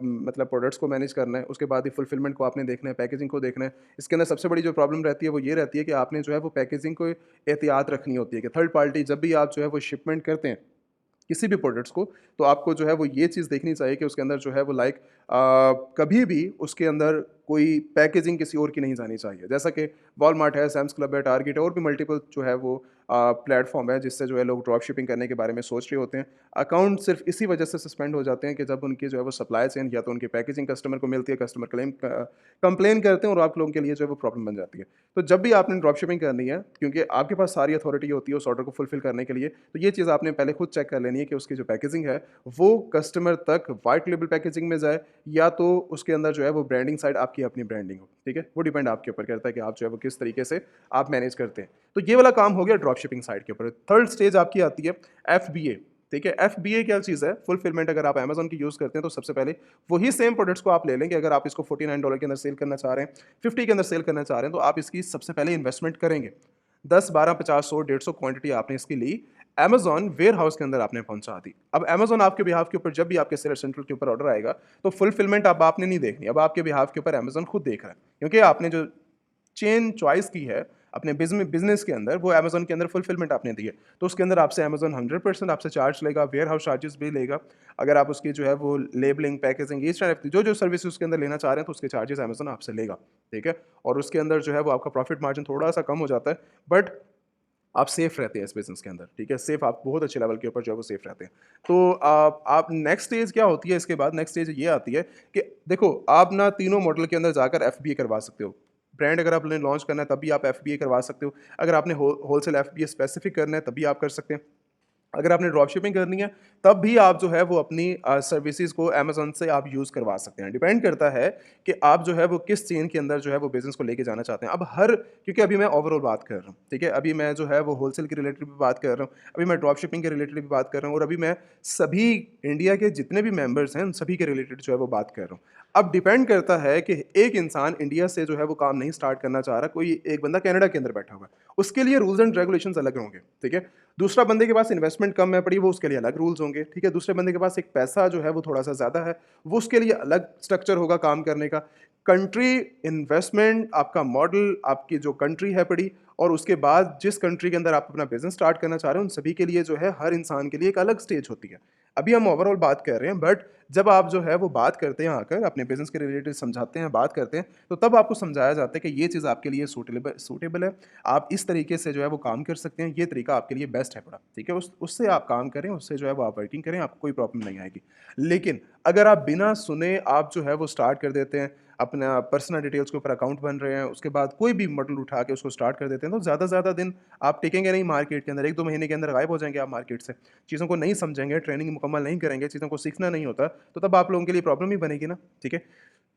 मतलब प्रोडक्ट्स को मैनेज करना है, उसके बाद ही फुलफिलमेंट को आपने देखना है, पैकेजिंग को देखना है। इसके अंदर सबसे बड़ी जो प्रॉब्लम रहती है वो ये रहती है कि आपने जो है वो पैकेजिंग को एहतियात रखनी होती है कि थर्ड पार्टी जब भी आप जो है वो शिपमेंट करते हैं किसी भी प्रोडक्ट्स को, तो आपको जो है वो ये चीज़ देखनी चाहिए कि उसके अंदर जो है वो कभी भी उसके अंदर कोई पैकेजिंग किसी और की नहीं जानी चाहिए। जैसा कि वॉलमार्ट है, सैम्स क्लब है, टारगेट है और भी मल्टीपल जो है वो प्लेटफ़ॉर्म है जिससे जो है लोग ड्रॉप शिपिंग करने के बारे में सोच रहे होते हैं। अकाउंट सिर्फ़ इसी वजह से सस्पेंड हो जाते हैं कि जब उनकी जो है वो सप्लाई चेन या तो उनकी पैकेजिंग कस्टमर को मिलती है, कस्टमर कंप्लेन करते हैं और आप लोगों के लिए जो है वो प्रॉब्लम बन जाती है। तो जब भी आपने ड्रॉप शिपिंग करनी है, क्योंकि आपके पास सारी अथॉरिटी होती है उस ऑर्डर को फुलफ़िल करने के लिए, तो ये चीज़ आपने पहले खुद चेक कर लेनी है कि उसकी जो पैकेजिंग है, वो कस्टमर तक व्हाइट लेबल पैकेजिंग में जाए या तो उसके अंदर जो है वो ब्रांडिंग साइड आपकी अपनी ब्रांडिंग हो, ठीक है? वो डिपेंड आपके ऊपर करता है कि आप जो है वो किस तरीके से आप मैनेज करते हैं। तो ये वाला काम हो गया ड्रॉप शिपिंग साइड के ऊपर। थर्ड स्टेज आपकी आती है एफबीए, ठीक है? एफबीए क्या चीज़ है? फुलफिलमेंट। अगर आप अमेज़न की यूज़ करते हैं तो सबसे पहले वही सेम प्रोडक्ट्स को आप ले लेंगे। अगर आप इसको $49 के अंदर सेल करना चाह रहे हैं, 50 के अंदर सेल करना चाह रहे हैं, तो आप इसकी सबसे पहले इन्वेस्टमेंट करेंगे। 10, 12, 50, 100, 150 क्वांटिटी आपने इसकी ली, अमेज़न वेयरहाउस के अंदर आपने पहुँचा दी। अब अमेज़न आपके बिहाफ़ के ऊपर जब भी आपके सेलर सेंट्रल के ऊपर ऑर्डर आएगा, तो फुलफिलमेंट अब आपने नहीं देखनी, अब आपके बिहाफ़ के ऊपर अमेज़न खुद देख रहा है। क्योंकि आपने जो चेन चॉइस की है अपने बिज़नेस के अंदर, वो अमेज़न के अंदर फुलफिलमेंट आपने दी है। तो उसके अंदर आपसे अमेज़न 100% आपसे चार्ज लेगा, वेयरहाउस चार्जेस भी लेगा। अगर आप उसकी जो है वो labelling, packaging, each and everything जो सर्विसेज़ उसके अंदर लेना चाह रहे हैं, तो उसके चार्जेस अमेज़न आपसे लेगा, ठीक है? और उसके अंदर जो है वो आपका प्रॉफिट मार्जिन थोड़ा-सा कम हो जाता है, बट आप सेफ रहते हैं इस बिज़नेस के अंदर, ठीक है? सेफ आप बहुत अच्छे लेवल के ऊपर जो है वो सेफ रहते हैं। तो आप नेक्स्ट स्टेज क्या होती है इसके बाद? नेक्स्ट स्टेज ये आती है कि देखो, आप ना तीनों मॉडल के अंदर जाकर एफबीए करवा सकते हो। ब्रांड अगर आपने लॉन्च करना है तब भी आप एफबीए करवा सकते हो। अगर आपने होलसेल एफबीए स्पेसिफिक करना है तब भी आप कर सकते हैं। अगर आपने ड्रॉप शिपिंग करनी है, तब भी आप जो है वो अपनी सर्विसेज़ को अमेज़न से आप यूज़ करवा सकते हैं। डिपेंड करता है कि आप जो है वो किस चेन के अंदर जो है वो बिज़नेस को लेके जाना चाहते हैं। अब हर क्योंकि अभी मैं ओवरऑल बात कर रहा हूँ, ठीक है? अभी मैं जो है वो होलसेल के रिलेटेड भी बात कर रहा हूँ, अभी मैं ड्रॉप शिपिंग के रिलेटेड भी बात कर रहा हूँ और अभी मैं सभी इंडिया के जितने भी मेंबर्स हैं, उन सभी के रिलेटेड जो है वो बात कर रहा हूँ। अब डिपेंड करता है कि एक इंसान इंडिया से जो है वो काम नहीं स्टार्ट करना चाह रहा, कोई एक बंदा कनाडा के अंदर बैठा हुआ है। उसके लिए रूल्स एंड रेगुलेशंस अलग होंगे, ठीक है? दूसरा बंदे के पास इन्वेस्टमेंट कम है पड़ी, वो उसके लिए अलग रूल्स होंगे, ठीक है? दूसरे बंदे के पास एक पैसा जो है वो थोड़ा-सा ज़्यादा है, वो उसके लिए अलग स्ट्रक्चर होगा काम करने का। कंट्री, इन्वेस्टमेंट, आपका मॉडल, आपकी जो कंट्री है पड़ी और उसके बाद जिस कंट्री के अंदर आप अपना बिज़नेस स्टार्ट करना चाह रहे हो, उन सभी के लिए जो है हर इंसान के लिए एक अलग स्टेज होती है। अभी हम ओवरऑल बात कर रहे हैं, बट जब आप जो है वो बात करते हैं आकर अपने बिज़नेस के रिलेटेड समझाते हैं, बात करते हैं, तो तब आपको समझाया जाता है कि ये चीज़ आपके लिए सूटेबल है। आप इस तरीके से जो है वो काम कर सकते हैं, ये तरीका आपके लिए बेस्ट है बड़ा, ठीक है? उससे आप काम करें, उससे जो है वो आप वर्किंग करें, आपको कोई प्रॉब्लम नहीं आएगी। लेकिन अगर आप बिना सुने आप जो है वो स्टार्ट कर देते हैं, अपना पर्सनल डिटेल्स के ऊपर अकाउंट बन रहे हैं, उसके बाद कोई भी मॉडल उठा के उसको स्टार्ट कर देते हैं, तो ज़्यादा से ज़्यादा दिन आप टिकेंगे नहीं मार्केट के अंदर, 1-2 महीने के अंदर गायब हो जाएँगे आप मार्केट से। चीज़ों को नहीं समझेंगे, ट्रेनिंग मुकम्मल नहीं करेंगे, चीज़ों को सीखना नहीं होता, तो तब आप लोगों के लिए प्रॉब्लम ही बनेगी ना, ठीक है?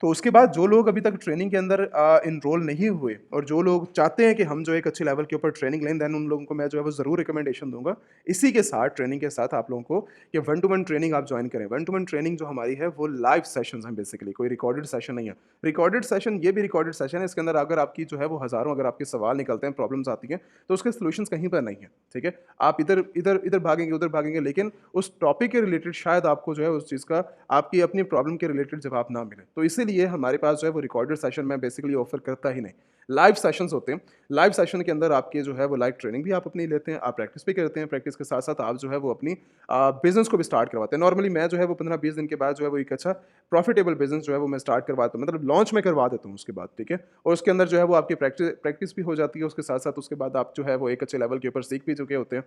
तो उसके बाद जो लोग अभी तक ट्रेनिंग के अंदर एनरोल नहीं हुए और जो लोग चाहते हैं कि हम जो एक अच्छे लेवल के ऊपर ट्रेनिंग लें, देन उन लोगों को मैं जो है वो ज़रूर रिकमेंडेशन दूँगा। इसी के साथ ट्रेनिंग के साथ आप लोगों को ये वन टू वन ट्रेनिंग आप जॉइन करें। वन टू वन ट्रेनिंग जो हमारी है वो लाइव सेशंस हैं बेसिकली, कोई रिकॉर्डेड सेशन नहीं है। रिकॉर्डेड सेशन ये भी रिकॉर्डेड सेशन है, इसके अंदर अगर आपकी जो है वो हज़ारों अगर आपके सवाल निकलते हैं, प्रॉब्लम्स आती हैं, तो उसके सॉल्यूशंस कहीं पर नहीं है, ठीक है? आप इधर इधर इधर भागेंगे, उधर भागेंगे, लेकिन उस टॉपिक के रिलेटेड शायद आपको जो है उस चीज़ का आपकी अपनी प्रॉब्लम के रिलेटेड जवाब ना मिले। तो इसीलिए हमारे पास जो है वो रिकॉर्डेड सेशन मैं बेसिकली ऑफर करता ही नहीं। लाइव सेशंस होते हैं। लाइव सेशन के अंदर आपके जो है वो लाइव ट्रेनिंग भी आप अपनी लेते हैं, आप प्रैक्टिस भी करते हैं, प्रैक्टिस के साथ-साथ आप जो है वो अपनी बिज़नेस को भी स्टार्ट करवाते हैं। नॉर्मली मैं जो है वो 15-20 दिन के बाद जो है वो एक अच्छा प्रॉफिटेबल बिज़नेस जो है वो मैं स्टार्ट करवाता हूँ, मतलब लॉन्च मैं करवा देता हूँ उसके बाद, ठीक है? और उसके अंदर जो है वो आपकी प्रैक्टिस भी हो जाती है, उसके साथ-साथ उसके बाद आप जो है वो एक अच्छे लेवल के ऊपर सीख भी चुके होते हैं।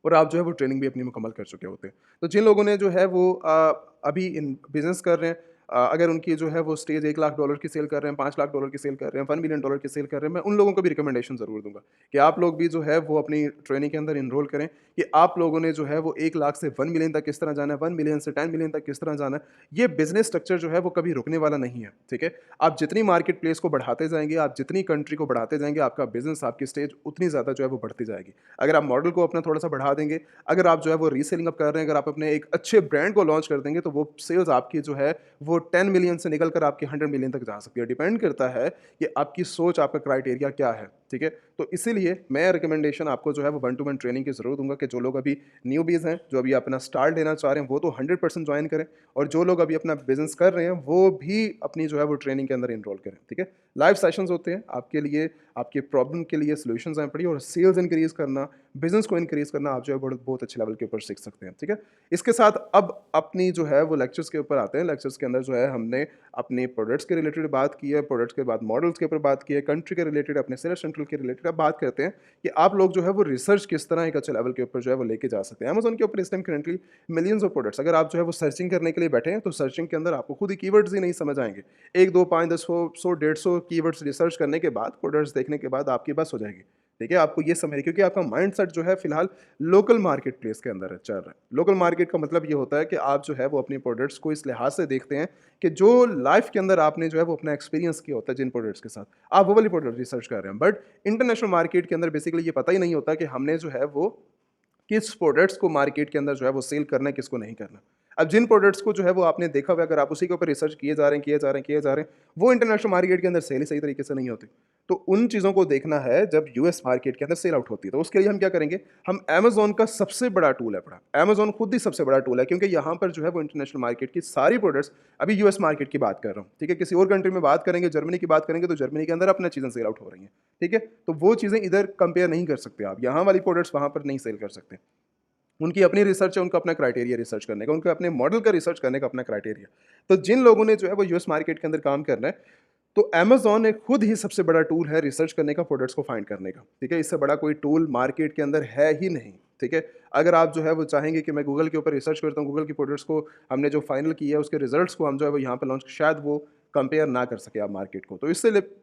और आप जो है वो ट्रेनिंग भी अपनी मुकम्मल कर चुके होते हैं। तो जिन लोगों ने जो है वो अभी इन बिज़नेस कर रहे हैं, अगर उनकी जो है वो स्टेज $1,00,000 की सेल कर रहे हैं, $5,00,000 की सेल कर रहे हैं, $1 मिलियन की सेल कर रहे हैं, मैं उन लोगों को भी रिकमेंडेशन ज़रूर दूँगा कि आप लोग भी जो है वो अपनी ट्रेनिंग के अंदर एनरोल करें कि आप लोगों ने जो है वो 1,00,000 से 1 मिलियन तक किस तरह जाना है, 1 मिलियन से 10 मिलियन तक किस तरह जाना है। ये बिज़नेस स्ट्रक्चर जो है वो कभी रुकने वाला नहीं है, ठीक है? आप जितनी मार्केट प्लेस को बढ़ाते जाएँगे, आप जितनी कंट्री को बढ़ाते जाएँगे, आपका बिज़नेस, आपकी स्टेज उतनी ज़्यादा जो है वो बढ़ती जाएगी। अगर आप मॉडल को अपना थोड़ा-सा बढ़ा देंगे, अगर आप जो है वो रीसेलिंग अप कर रहे हैं, अगर आप अपने एक अच्छे ब्रांड को लॉन्च कर देंगे, तो वो सेल्स आपकी जो है वो 10 मिलियन से निकल कर आपके 100 मिलियन तक जा सकती है। डिपेंड करता है कि आपकी सोच, आपका क्राइटेरिया क्या है, ठीक है? तो इसीलिए मैं रिकमेंडेशन आपको जो है वो वन टू वन ट्रेनिंग की ज़रूर दूँगा कि जो लोग अभी न्यूबीज़ हैं, जो अभी अपना स्टार्ट लेना चाह रहे हैं, वो तो 100% जॉइन करें और जो लोग अभी अपना बिज़नेस कर रहे हैं, वो भी अपनी जो है वो ट्रेनिंग के अंदर एनरोल करें, ठीक है? लाइव सेशंस होते हैं आपके लिए, आपके प्रॉब्लम के लिए सॉल्यूशंस हैं पड़ी और सेल्स इंक्रीज़ करना, बिज़नेस को इंक्रीज़ करना आप जो है बहुत बहुत अच्छे लेवल के ऊपर सीख सकते हैं, ठीक है? इसके साथ अब अपनी जो है वो लेक्चर्स के ऊपर आते हैं। लेक्चर्स के अंदर जो है हमने अपने प्रोडक्ट्स के रिलेटेड बात की है, प्रोडक्ट्स के बाद मॉडल्स के ऊपर बात की है, कंट्री के रिलेटेड, अपने सेलर सेंट्रल के रिलेटेड अब बात करते हैं कि आप लोग जो है वो रिसर्च किस तरह एक अच्छे लेवल के ऊपर जो है वो लेके जा सकते हैं। अमेज़न के ऊपर इस time currently millions of products, अगर आप जो है वो सर्चिंग करने के लिए बैठे हैं, तो सर्चिंग के अंदर आपको खुद ही कीवर्ड्स ही नहीं समझ आएँगे। 1, 2, 5, 10, 100, 150 कीवर्ड्स रिसर्च करने के बाद, प्रोडक्ट्स देखने के बाद आपकी बस हो जाएगी। ठीक है? आपको ये समझ क्योंकि आपका माइंडसेट जो है फिलहाल लोकल मार्केट प्लेस के अंदर है, चल रहा है। लोकल मार्केट का मतलब ये होता है कि आप जो है वो अपनी प्रोडक्ट्स को इस लिहाज से देखते हैं कि जो लाइफ के अंदर आपने जो है वो अपना एक्सपीरियंस किया होता है जिन प्रोडक्ट्स के साथ, आप वो वाली प्रोडक्ट रिसर्च कर रहे हैं। बट इंटरनेशनल मार्केट के अंदर बेसिकली ये पता ही नहीं होता कि हमने जो है वो किस प्रोडक्ट्स को मार्केट के अंदर जो है वो सेल करना है, किसको नहीं करना। अब जिन प्रोडक्ट्स को जो है वो आपने देखा हुआ है, अगर आप उसी के ऊपर रिसर्च किए जा रहे हैं, किए जा रहे हैं, किए जा रहे हैं, वो इंटरनेशनल मार्केट के अंदर सेल ही सही तरीके से नहीं होती। तो उन चीज़ों को देखना है जब यूएस मार्केट के अंदर सेल आउट होती है, तो उसके लिए हम क्या करेंगे, हम अमेज़न का सबसे बड़ा टूल है बड़ा, अमेज़न खुद ही सबसे बड़ा टूल है क्योंकि यहाँ पर जो है वो इंटरनेशनल मार्केट की सारी प्रोडक्ट्स, अभी यूएस मार्केट की बात कर रहा हूँ, ठीक है? किसी और कंट्री में बात करेंगे, जर्मनी की बात करेंगे, तो जर्मनी के अंदर अपना चीज़ें सेल आउट हो रही हैं, ठीक है? तो वो चीज़ें इधर कंपेयर नहीं कर सकते आप, यहाँ वाली प्रोडक्ट्स वहाँ पर नहीं सेल कर सकते। उनकी अपनी रिसर्च है, उनका अपना क्राइटेरिया रिसर्च करने का, उनके अपने मॉडल का रिसर्च करने का अपना क्राइटेरिया। तो जिन लोगों ने जो है वो यूएस मार्केट के अंदर काम करना है, तो अमेज़न एक खुद ही सबसे बड़ा टूल है रिसर्च करने का, प्रोडक्ट्स को फाइंड करने का, ठीक है? इससे बड़ा कोई टूल मार्केट के अंदर है ही नहीं, ठीक है? अगर आप जो है वो चाहेंगे कि मैं गूगल के ऊपर रिसर्च करता हूँ, गूगल की प्रोडक्ट्स को हमने जो फाइनल किया है, उसके रिजल्ट्स को हम जो है वो यहाँ पे लॉन्च, शायद वो कंपेयर ना कर सके आप मार्केट को। तो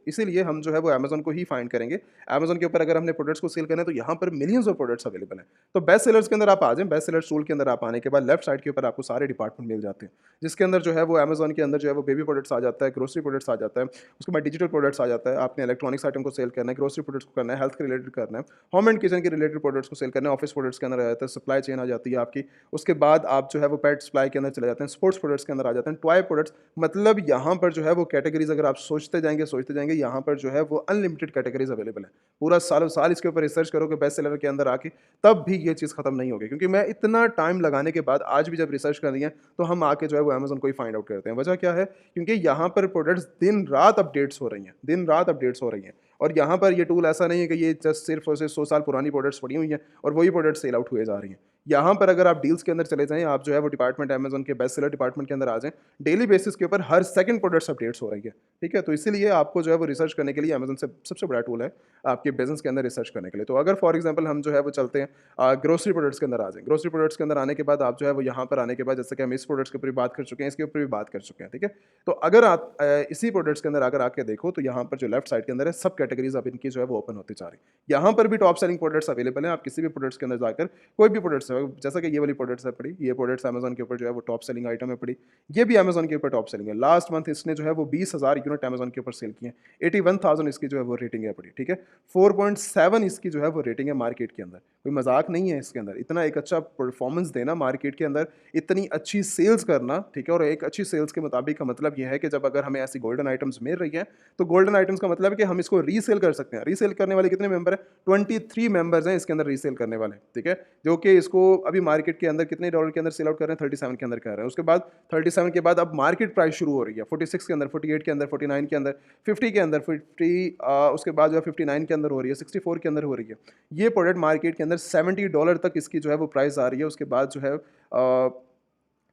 इसीलिए हम जो है वो अमेज़न को ही फाइंड करेंगे। अमेज़न के ऊपर अगर हमने प्रोडक्ट्स को सेल करना है, तो यहाँ पर मिलियंस ऑफ प्रोडक्ट्स अवेलेबल हैं। तो बेस्ट सेलर्स के अंदर आप आ जाएँ, बेस्ट सेलर्स टूल के अंदर आप आने के बाद लेफ्ट साइड के ऊपर आपको सारे डिपार्टमेंट मिल जाते हैं, जिसके अंदर जो है वो अमेज़न के अंदर जो है वो बेबी प्रोडक्ट्स आ जाता है, ग्रोसरी प्रोडक्ट्स आ जाता है, उसके बाद डिजिटल प्रोडक्ट्स आ जाता है, आपने इलेक्ट्रॉनिक्स आइटम को सेल करना है, ग्रोसरी प्रोडक्ट्स को करना है, हेल्थ के रिलेटेड करना है, होम एंड किचन के रिलेटेड प्रोडक्ट्स को सेल करना है, ऑफिस प्रोडक्ट्स के अंदर आ जाता है, सप्लाई चेन आ जाती है आपकी, उसके बाद आप जो है वो पेट सप्लाई के अंदर चले जाते हैं, स्पोर्ट्स प्रोडक्ट्स के अंदर आ जाते हैं, टॉय प्रोडक्ट्स, मतलब यहाँ पर जो है वो कैटेगरीज अगर आप सोचते जाएंगे यहाँ पर जो है वो अनलिमिटेड कैटेगरीज अवेलेबल है। पूरा सालों साल इसके ऊपर रिसर्च करोगे बेस्ट सेलर के अंदर आके, तब भी ये चीज़ खत्म नहीं होगी, क्योंकि मैं इतना टाइम लगाने के बाद आज भी जब रिसर्च कर रही है, तो हम आके जो है वो अमेज़न को ही फाइंड आउट करते हैं। वजह क्या है? क्योंकि यहाँ पर प्रोडक्ट्स दिन रात अपडेट्स हो रही हैं, दिन रात अपडेट्स हो रही हैं, और यहाँ पर ये टूल ऐसा नहीं है कि ये जस्ट सिर्फ और सिर्फ 100 साल पुरानी प्रोडक्ट्स पड़ी हुई हैं और वही प्रोडक्ट्स सेल आउट हुए जा रही हैं। यहाँ पर अगर आप डील्स के अंदर चले जाएँ, आप जो है वो डिपार्टमेंट अमेज़न के बेस्ट सेलर डिपार्टमेंट के अंदर आ जाएँ, डेली बेसिस के ऊपर हर सेकंड प्रोडक्ट्स अपडेट्स हो रही है, ठीक है? तो इसीलिए आपको जो है वो रिसर्च करने के लिए अमेज़न से सबसे बड़ा टूल है आपके बिज़नेस के अंदर रिसर्च करने के लिए। तो अगर फॉर एग्जांपल हम जो है वो चलते हैं ग्रोसरी प्रोडक्ट्स के अंदर आ जाएँ, ग्रोसरी प्रोडक्ट्स के अंदर आने के बाद आप जो है वो यहाँ पर आने के बाद, जैसे कि हम इस प्रोडक्ट्स के ऊपर भी बात कर चुके हैं, इसके ऊपर भी बात कर चुके हैं, ठीक है? तो अगर आप इसी प्रोडक्ट्स के अंदर अगर आके देखो, तो यहाँ पर जो लेफ्ट साइड के अंदर है, सब कैटेगरीज अब इनकी जो है वो ओपन होती जा रही है। यहाँ पर भी टॉप सेलिंग प्रोडक्ट्स अवेलेबल हैं, आप किसी भी प्रोडक्ट्स के अंदर जाकर कोई भी प्रोडक्ट्स है, जैसा कि ये वाली प्रोडक्ट्स है पड़ी, ये प्रोडक्ट्स अमेज़न के ऊपर जो है वो टॉप सेलिंग आइटम है पड़ी, ये भी अमेज़न के ऊपर टॉप सेलिंग है। लास्ट मंथ इसने जो है वो 20,000 यूनिट अमेज़न के ऊपर सेल किए हैं, 81,000 इसकी जो है वो रेटिंग है पड़ी, ठीक है? 4.7 इसकी जो है वो रेटिंग है मार्केट के अंदर, कोई मजाक नहीं है इसके अंदर। इतना एक अच्छा परफॉर्मेंस देना मार्केट के अंदर, इतनी अच्छी सेल्स करना, ठीक है? और एक अच्छी सेल्स के मुताबिक का मतलब ये है कि जब अगर हमें ऐसी गोल्डन आइटम्स मिल रही है, तो गोल्डन आइटम्स का मतलब है कि हम इसको रीसेल कर सकते हैं। रीसेल करने वाले कितने मेंबर हैं? 23 मेंबर्स हैं इसके अंदर रीसेल करने वाले, ठीक है? जो कि इसको अभी मार्केट के अंदर कितने डॉलर के अंदर सेल आउट कर रहे हैं? 37 के अंदर कर रहे हैं। उसके बाद 37 के बाद अब मार्केट प्राइस शुरू हो रही है 46 के अंदर, 48 के अंदर, 49 के अंदर, 50 के अंदर, 50 उसके बाद जो है 59 के अंदर हो रही है, 64 के अंदर हो रही है। ये प्रोडक्ट मार्केट के अंदर $70 तक इसकी जो है वो प्राइस आ रही है। उसके बाद जो है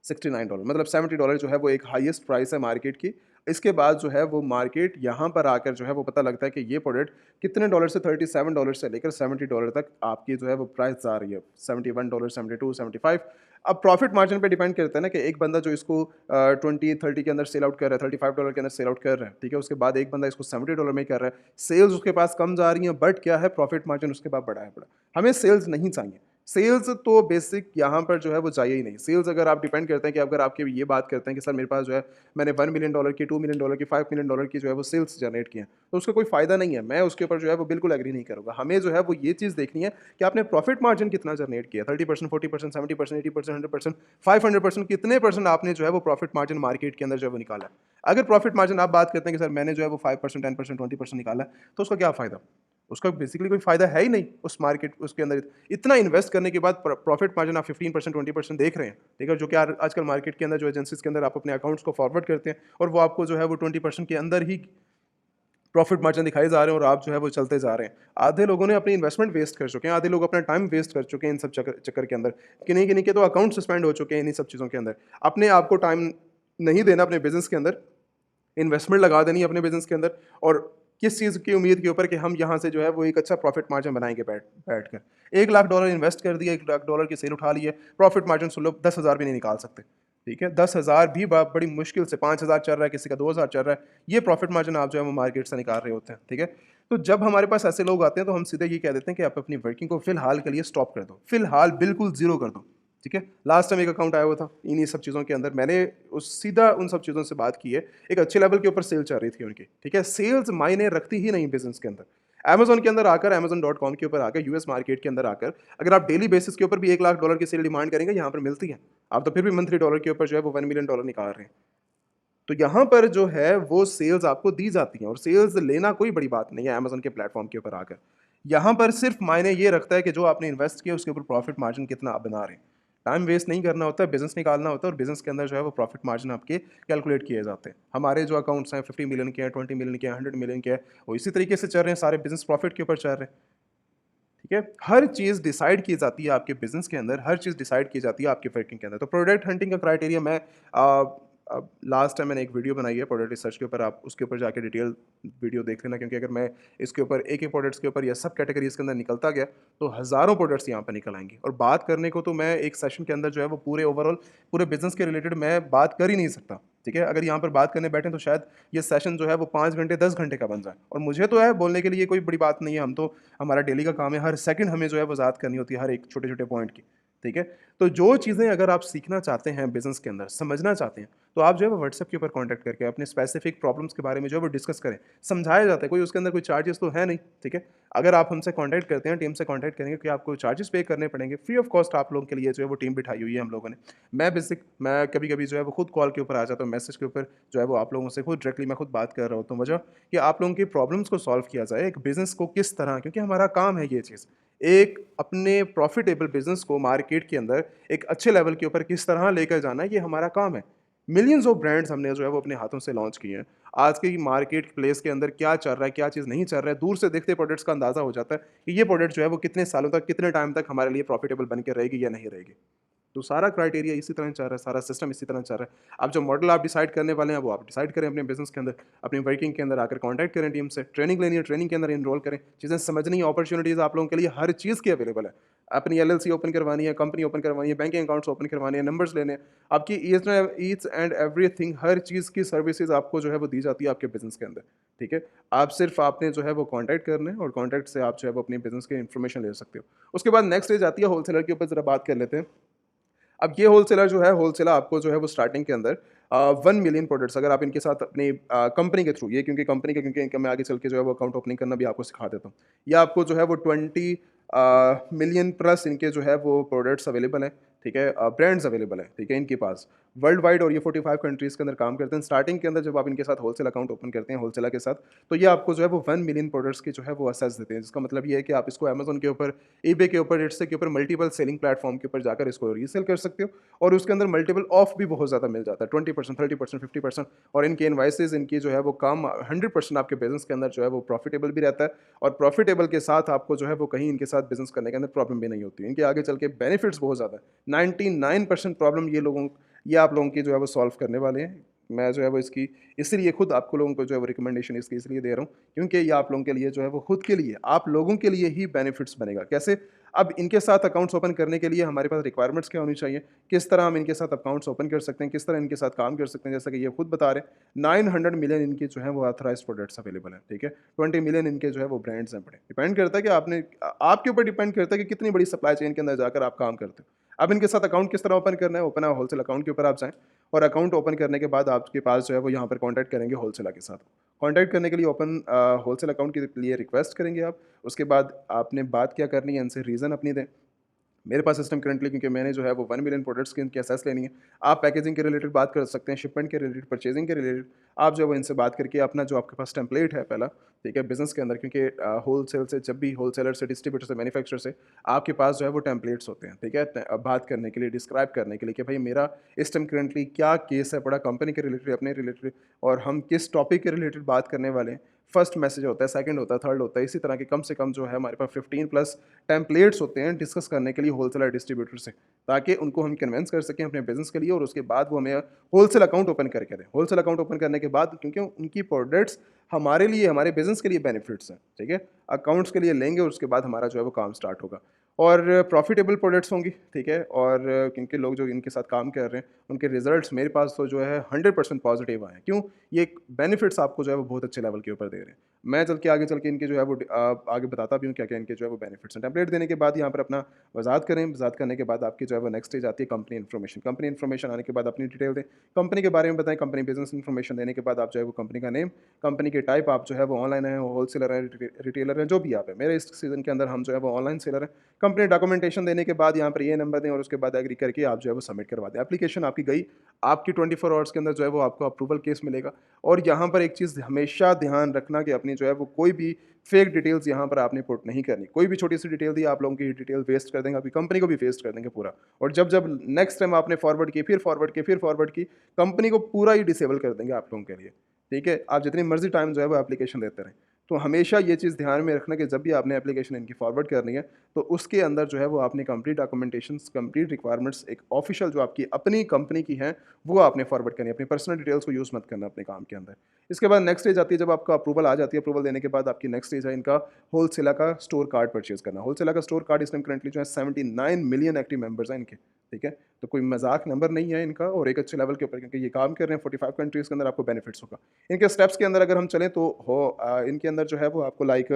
$69, मतलब $70 जो है वो एक हाईएस्ट प्राइस है मार्केट की। इसके बाद जो है वो मार्केट यहाँ पर आकर जो है वो पता लगता है कि ये प्रोडक्ट कितने डॉलर से, $37 से लेकर $70 तक आपकी जो है वो प्राइस आ रही है, $71, $72, $75। अब प्रॉफिट मार्जिन पे डिपेंड करता है ना, कि एक बंदा जो इसको 20-30 के अंदर सेल आउट कर रहा है, $35 के अंदर सेल आउट कर रहा है, ठीक है? उसके बाद एक बंदा इसको $70 में कर रहा है, सेल्स उसके पास कम जा रही हैं, बट क्या है, प्रॉफिट मार्जिन उसके पास बड़ा है बड़ा। हमें सेल्स नहीं चाहिए, सेल्स तो बेसिक यहाँ पर जो है वो चाहिए ही नहीं। सेल्स अगर आप डिपेंड करते हैं कि अगर आपके ये बात करते हैं कि सर मेरे पास जो है मैंने $1 मिलियन की, $2 मिलियन की, $5 मिलियन की जो है वो सेल्स जनरेट किए हैं, तो उसका कोई फ़ायदा नहीं है। मैं उसके ऊपर जो है वो बिल्कुल एग्री नहीं करूँगा। हमें जो है वो ये चीज़ देखनी है कि आपने प्रॉफिट मार्जिन कितना जनरेट किया, 30%, 40%, 70%, 80%, 100%, 500%, कितने परसेंट आपने जो है वो प्रॉफिट मार्जिन मार्केट के अंदर जो है वो निकाला है। अगर प्रॉफिट मार्जिन आप बात करते हैं कि सर मैंने जो है वो 5%, 10%, 20% निकाला है, तो उसका क्या फ़ायदा? उसका बेसिकली कोई फ़ायदा है ही नहीं उस मार्केट उसके अंदर। इतना इन्वेस्ट करने के बाद प्रॉफिट मार्जिन आप 15% 20% देख रहे हैं, ठीक है? जो कि आजकल मार्केट के अंदर जो एजेंसीज़ के अंदर आप अपने अकाउंट्स को फॉरवर्ड करते हैं और वो आपको जो है वो 20% के अंदर ही प्रॉफिट मार्जिन दिखाए जा रहे हैं और आप जो है वो चलते जा रहे हैं। आधे लोगों ने अपनी इन्वेस्टमेंट वेस्ट कर चुके हैं, आधे लोग अपना टाइम वेस्ट कर चुके हैं इन सब चक्कर चक्कर के अंदर। किन्हीं-किन्हीं के तो अकाउंट सस्पेंड हो चुके हैं इन्हीं सब चीज़ों के अंदर। अपने आप को टाइम नहीं देना अपने बिज़नेस के अंदर, इन्वेस्टमेंट लगा देनी है अपने बिज़नेस के अंदर और किस चीज़ की उम्मीद के ऊपर कि हम यहाँ से जो है वो एक अच्छा प्रॉफिट मार्जिन बनाएँगे बैठकर। $1,00,000 इन्वेस्ट कर दिया, $1,00,000 की सेल उठा ली है, प्रॉफिट मार्जिन सुन लो 10,000 भी नहीं निकाल सकते, ठीक है? 10,000 भी बड़ी मुश्किल से 5,000 चल रहा है, किसी का 2,000 चल रहा है, ये प्रॉफिट मार्जिन आप जो है वो मार्केट से निकाल रहे होते हैं, ठीक है? तो जब हमारे पास ऐसे लोग आते हैं तो हम सीधे ये कह देते हैं कि आप अपनी वर्किंग को फ़िलहाल के लिए स्टॉप कर दो, फ़िलहाल बिल्कुल ज़ीरो कर दो। ठीक है? लास्ट टाइम एक अकाउंट आया हुआ था, इन्हीं सब चीज़ों के अंदर मैंने उस सीधा उन सब चीज़ों से बात की है, एक अच्छे लेवल के ऊपर सेल चल रही थी उनकी, ठीक है? सेल्स मायने रखती ही नहीं बिज़नेस के अंदर। अमेज़न के अंदर आकर, अमेज़न.कॉम के ऊपर आकर, यूएस मार्केट के अंदर आकर, अगर आप डेली बेसिस के ऊपर भी $1,00,000 की सेल डिमांड करेंगे, यहाँ पर मिलती है। आप तो फिर भी मंथली डॉलर के ऊपर जो है वो $1 मिलियन निकाल रहे हैं। तो यहाँ पर जो है वो सेल्स आपको दी जाती हैं और सेल्स लेना कोई बड़ी बात नहीं है अमेज़न के प्लेटफ़ॉर्म के ऊपर आकर। यहाँ पर सिर्फ़ मायने ये रखता है कि जो आपने इन्वेस्ट किया उसके ऊपर प्रॉफ़िट मार्जिन कितना आप बना रहे हैं। टाइम वेस्ट नहीं करना होता है, बिज़नेस निकालना होता है और बिज़नेस के अंदर जो है वो प्रॉफ़िट मार्जिन आपके कैलकुलेट किए जाते हैं। हमारे जो अकाउंट्स हैं 50 मिलियन के हैं, 20 मिलियन के हैं, 100 मिलियन के हैं, वो इसी तरीके से चल रहे हैं, सारे बिज़नेस प्रॉफ़िट के ऊपर चल रहे हैं। ठीक है? हर चीज़ डिसाइड की जाती है आपके बिज़नेस के अंदर, हर चीज़ डिसाइड की जाती है आपके वर्किंग के अंदर। तो प्रोडक्ट हंटिंग का क्राइटेरिया मैं लास्ट टाइम मैंने एक वीडियो बनाई है प्रोडक्ट रिसर्च के ऊपर, आप उसके ऊपर जाके डिटेल वीडियो देख लेना क्योंकि अगर मैं इसके ऊपर एक-एक प्रोडक्ट्स के ऊपर या सब कैटेगरीज़ के अंदर निकलता गया, तो हज़ारों प्रोडक्ट्स यहाँ पे निकल आएँगे और बात करने को तो मैं एक सेशन के अंदर जो है वो पूरे ओवरऑल पूरे बिज़नेस के रिलेटेड मैं बात कर ही नहीं सकता। ठीक है? अगर यहाँ पर बात करने बैठें तो शायद ये सेशन जो है वो 5 घंटे 10 घंटे का बन जाए और मुझे तो है बोलने के लिए कोई बड़ी बात नहीं है, हम तो हमारा डेली का काम है, हर सेकंड हमें जो है वज़ाहत करनी होती है हर एक छोटे-छोटे पॉइंट की, ठीक है? तो जो चीज़ें अगर आप सीखना चाहते हैं बिज़नेस के अंदर, समझना चाहते हैं, तो आप जो है वो व्हाट्सएप के ऊपर कॉन्टैक्ट करके अपने स्पेसिफिक प्रॉब्लम्स के बारे में जो है वो डिस्कस करें। समझाया जाता है, कोई उसके अंदर कोई चार्जेस तो है नहीं, ठीक है? अगर आप हमसे कॉन्टैक्ट करते हैं, टीम से कॉन्टैक्ट करेंगे कि आपको चार्जेस पे करने पड़ेंगे, फ्री ऑफ कॉस्ट आप लोगों के लिए जो है वो टीम बिठाई हुई है हम लोगों ने। मैं कभी-कभी जो है वो खुद कॉल के ऊपर आ जाता हूँ, मैसेज के ऊपर जो है वो आप लोगों से खुद डायरेक्टली मैं खुद बात कर रहा होता हूँ। वजह कि आप लोगों की प्रॉब्लम्स को सॉल्व किया जाए, एक बिज़नेस को किस तरह क्योंकि हमारा काम है ये चीज़। एक अपने प्रॉफ़िटेबल बिज़नेस को मार्केट के अंदर एक अच्छे लेवल के ऊपर किस तरह लेकर जाना है, ये हमारा काम है। मिलियंस ऑफ ब्रांड्स हमने जो है वो अपने हाथों से लॉन्च किए हैं। आज के मार्केट प्लेस के अंदर क्या चल रहा है, क्या चीज़ नहीं चल रहा है, दूर से देखते प्रोडक्ट्स का अंदाज़ा हो जाता है कि ये प्रोडक्ट जो है वो कितने सालों तक, कितने टाइम तक हमारे लिए प्रॉफ़िटेबल बन के रहेगी या नहीं रहेगी। तो सारा क्राइटेरिया इसी तरह चल रहा है, सारा सिस्टम इसी तरह चल रहा है। अब जो मॉडल आप डिसाइड करने वाले हैं, वो आप डिसाइड करें अपने बिज़नेस के अंदर, अपनी वर्किंग के अंदर आकर कॉन्टैक्ट करें टीम से, ट्रेनिंग लेनी है, ट्रेनिंग के अंदर एनरोल करें, चीज़ें समझनी है, अपॉर्च्युनिटीज़ आप लोगों के लिए हर चीज़ की अवेलेबल है। अपनी एलएलसी ओपन करवानी है, कंपनी ओपन करवानी है, बैंकिंग अकाउंट्स ओपन करवाने हैं, नंबर्स लेने हैं, आपकी ईच एंड एवरीथिंग हर चीज़ की सर्विसेज़ आपको जो है वो दी जाती है आपके बिज़नेस के अंदर, ठीक है? आप सिर्फ आपने जो है वो कॉन्टैक्ट करना है और कॉन्टैक्ट से आप जो है वो अपने बिज़नेस की इन्फॉर्मेशन ले सकते हो। उसके बाद नेक्स्ट स्टेज आती है होलसेलर के ऊपर ज़रा बात कर लेते हैं। अब ये होलसेलर जो है, होलसेलर आपको जो है वो स्टार्टिंग के अंदर 1 मिलियन प्रोडक्ट्स अगर आप इनके साथ अपनी कंपनी के थ्रू ये क्योंकि कंपनी का क्योंकि इनका मैं आगे चल के जो है वो अकाउंट ओपनिंग करना भी आपको सिखा देता हूँ। या आपको जो है वो 20 मिलियन प्लस इनके जो है वो प्रोडक्ट्स अवेलेबल हैं, ठीक है? ब्रांड्स अवेलेबल हैं, ठीक है? इनके पास वर्ल्ड वाइड और ये 45 कंट्रीज़ के अंदर काम करते हैं। स्टार्टिंग के अंदर जब आप इनके साथ होलसेल अकाउंट ओपन करते हैं होलसेलर के साथ, तो ये आपको जो है वो 1 मिलियन प्रोडक्ट्स की जो है वो एक्सेस देते हैं। जिसका मतलब ये है कि आप इसको अमेज़न के ऊपर, ईबे के ऊपर, इट्स के ऊपर मल्टीपल सेलिंग प्लेटफॉर्म के ऊपर जाकर इसको रीसेल कर सकते हो और उसके अंदर मल्टीपल ऑफ भी बहुत ज़्यादा मिल जाता है 20%, 30%, 50% और इनके इनवाइसेज़ इनकी जो है वो काम 100% आपके बिज़नेस के अंदर जो है वो प्रॉफिटेबल भी रहता है और प्रॉफिटेबल के साथ आपको जो है वो कहीं इनके साथ बिज़नेस करने के अंदर प्रॉब्लम भी नहीं होती। इनके आगे चल के बेनिफिट्स बहुत ज़्यादा है। 99% प्रॉब्लम ये आप लोगों की जो है वो सॉल्व करने वाले हैं। मैं जो है वो इसकी इसलिए खुद आपको लोगों को जो है वो रिकमेंडेशन इसकी इसलिए दे रहा हूँ क्योंकि ये आप लोगों के लिए जो है वो खुद के लिए, आप लोगों के लिए ही बेनिफिट्स बनेगा। कैसे? अब इनके साथ अकाउंट्स ओपन करने के लिए हमारे पास रिक्वायरमेंट्स क्या होनी चाहिए? किस तरह हम इनके साथ अकाउंट्स ओपन कर सकते हैं? किस तरह इनके साथ काम कर सकते हैं? जैसा कि ये खुद बता रहे हैं 900 मिलियन इनके जो है वो ऑथराइज्ड प्रोडक्ट्स अवेलेबल हैं, ठीक है? 20 मिलियन इनके जो है वो ब्रांड्स हैं बड़े। डिपेंड करता है कि आपके ऊपर डिपेंड करता है कि कितनी बड़ी सप्लाई चेन के अंदर जाकर आप काम करते हो। अब इनके साथ अकाउंट किस तरह ओपन करना है? ओपन है होलसेल अकाउंट के ऊपर आप जाएँ और अकाउंट ओपन करने के बाद आपके पास जो है वो यहाँ पर कॉन्टैक्ट करेंगे होलसेलर के साथ। कॉन्टैक्ट करने के लिए होलसेल अकाउंट के लिए रिक्वेस्ट करेंगे आप। उसके बाद आपने बात क्या करनी है इनसे रीज़न अपनी दें। मेरे पास सिस्टम करंटली, क्योंकि मैंने जो है वो 1 मिलियन प्रोडक्ट्स की इनकी असेस लेनी है। आप पैकेजिंग के रिलेटेड बात कर सकते हैं, शिपमेंट के रिलेटेड, परचेजिंग के रिलेटेड। आप जो है वो इनसे बात करके अपना जो आपके पास टेम्पलेट है पहला, ठीक है, बिज़नेस के अंदर, क्योंकि होलसेल से जब भी होलसेलर से, डिस्ट्रीब्यूटर से, मैन्युफैक्चरर से आपके पास जो है वो टेम्पलेट्स होते हैं, ठीक है? बात करने के लिए, डिस्क्राइब करने के लिए कि भाई मेरा इस टाइम करंटली क्या केस है, बड़ा कंपनी के रिलेटेड, अपने रिलेटेड, और हम किस टॉपिक के रिलेटेड बात करने वाले हैं। फर्स्ट मैसेज होता है, सेकंड होता है, थर्ड होता है, इसी तरह के कम से कम जो है हमारे पास 15 प्लस टेम्पलेट्स होते हैं डिस्कस करने के लिए होलसेलर डिस्ट्रीब्यूटर से, ताकि उनको हम कन्विंस कर सकें अपने बिजनेस के लिए, और उसके बाद वो हमें होलसेल अकाउंट ओपन करके दें। होलसेल अकाउंट ओपन करने के बाद, क्योंकि उनकी प्रोडक्ट्स हमारे लिए, हमारे बिजनेस के लिए बेनिफिट्स हैं, ठीक है, अकाउंट्स के लिए लेंगे, और उसके बाद हमारा जो है वो काम स्टार्ट होगा, और प्रॉफिटेबल प्रोडक्ट्स होंगी, ठीक है, और क्योंकि लोग जो इनके साथ काम कर रहे हैं उनके रिजल्ट्स मेरे पास तो जो है 100% पॉजिटिव आए हैं। क्यों? ये बेनिफिट्स आपको जो है वो बहुत अच्छे लेवल के ऊपर दे रहे हैं। मैं आगे चल के इनके जो है वो आगे बताता भी हूँ क्या क्या इनके जो है वो बेनिफिट्स हैं। टेम्पलेट देने के बाद यहाँ पर अपना वजात करें, वजात करने के बाद आपकी जो है वो नेक्स्ट स्टेज आती है कंपनी इन्फॉर्मेशन। कंपनी इन्फॉर्मेशन आने के बाद अपनी डिटेल दें, कंपनी के बारे में बताएं, कंपनी बिजनेस इन्फॉर्मेशन देने के बाद आप जो है वो कंपनी का नेम, कंपनी के टाइप, आप जो है वो ऑनलाइन है, होलसेलर है, रिटेलर है, जो भी आप है। मेरे इस सीजन के अंदर हम जो है वो ऑनलाइन सेलर है। कंपनी डॉक्यूमेंटेशन देने के बाद यहाँ पर ये नंबर दें, और उसके बाद एग्री करके आप जो है वो सबमिट करवा दें। एप्लीकेशन आपकी गई, आपकी 24 आवर्स के अंदर जो है वो आपको अप्रूवल केस मिलेगा। और यहाँ पर एक चीज़ हमेशा ध्यान रखना कि अपनी जो है वो कोई भी फेक डिटेल्स यहाँ पर आपने पुट नहीं करनी। कोई भी छोटी सी डिटेल दी, आप लोगों की डिटेल वेस्ट कर देंगे, आपकी कंपनी को भी वेस्ट कर देंगे पूरा। और जब जब नेक्स्ट टाइम आपने फॉरवर्ड की, फिर फॉरवर्ड की, फिर फॉरवर्ड की, कंपनी को पूरा ही डिसेबल कर देंगे आप लोगों के लिए, ठीक है? आप जितनी मर्जी टाइम जो है वो एप्लीकेशन देते रहें। तो हमेशा ये चीज़ ध्यान में रखना कि जब भी आपने एप्लीकेशन इनकी फॉरवर्ड करनी है, तो उसके अंदर जो है वो आपने कंप्लीट डॉक्यूमेंटेशंस, कंप्लीट रिक्वायरमेंट्स, एक ऑफिशियल जो आपकी अपनी कंपनी की हैं, वो आपने फॉरवर्ड करनी है। अपनी पर्सनल डिटेल्स को यूज़ मत करना अपने काम के अंदर। इसके बाद नेक्स्ट स्टेज आती है, जब आपका अप्रूवल आ जाती है, अप्रूवल देने के बाद आपकी नेक्स्ट स्टेज है इनका होलसेलर का स्टोर कार्ड परचेज़ करना। होलसेलर का स्टोर कार्ड इस टाइम करंटली जो है 79 मिलियन एक्टिव मेंबर्स हैं इनके, ठीक है? तो कोई मजाक नंबर नहीं है इनका, और एक अच्छे लेवल के ऊपर, क्योंकि ये काम कर रहे हैं 45 कंट्रीज़ के अंदर, आपको बेनिफिट्स होगा। इनके स्टेप्स के अंदर अगर हम चलें तो इनके अंदर जो है वो आपको लाइक,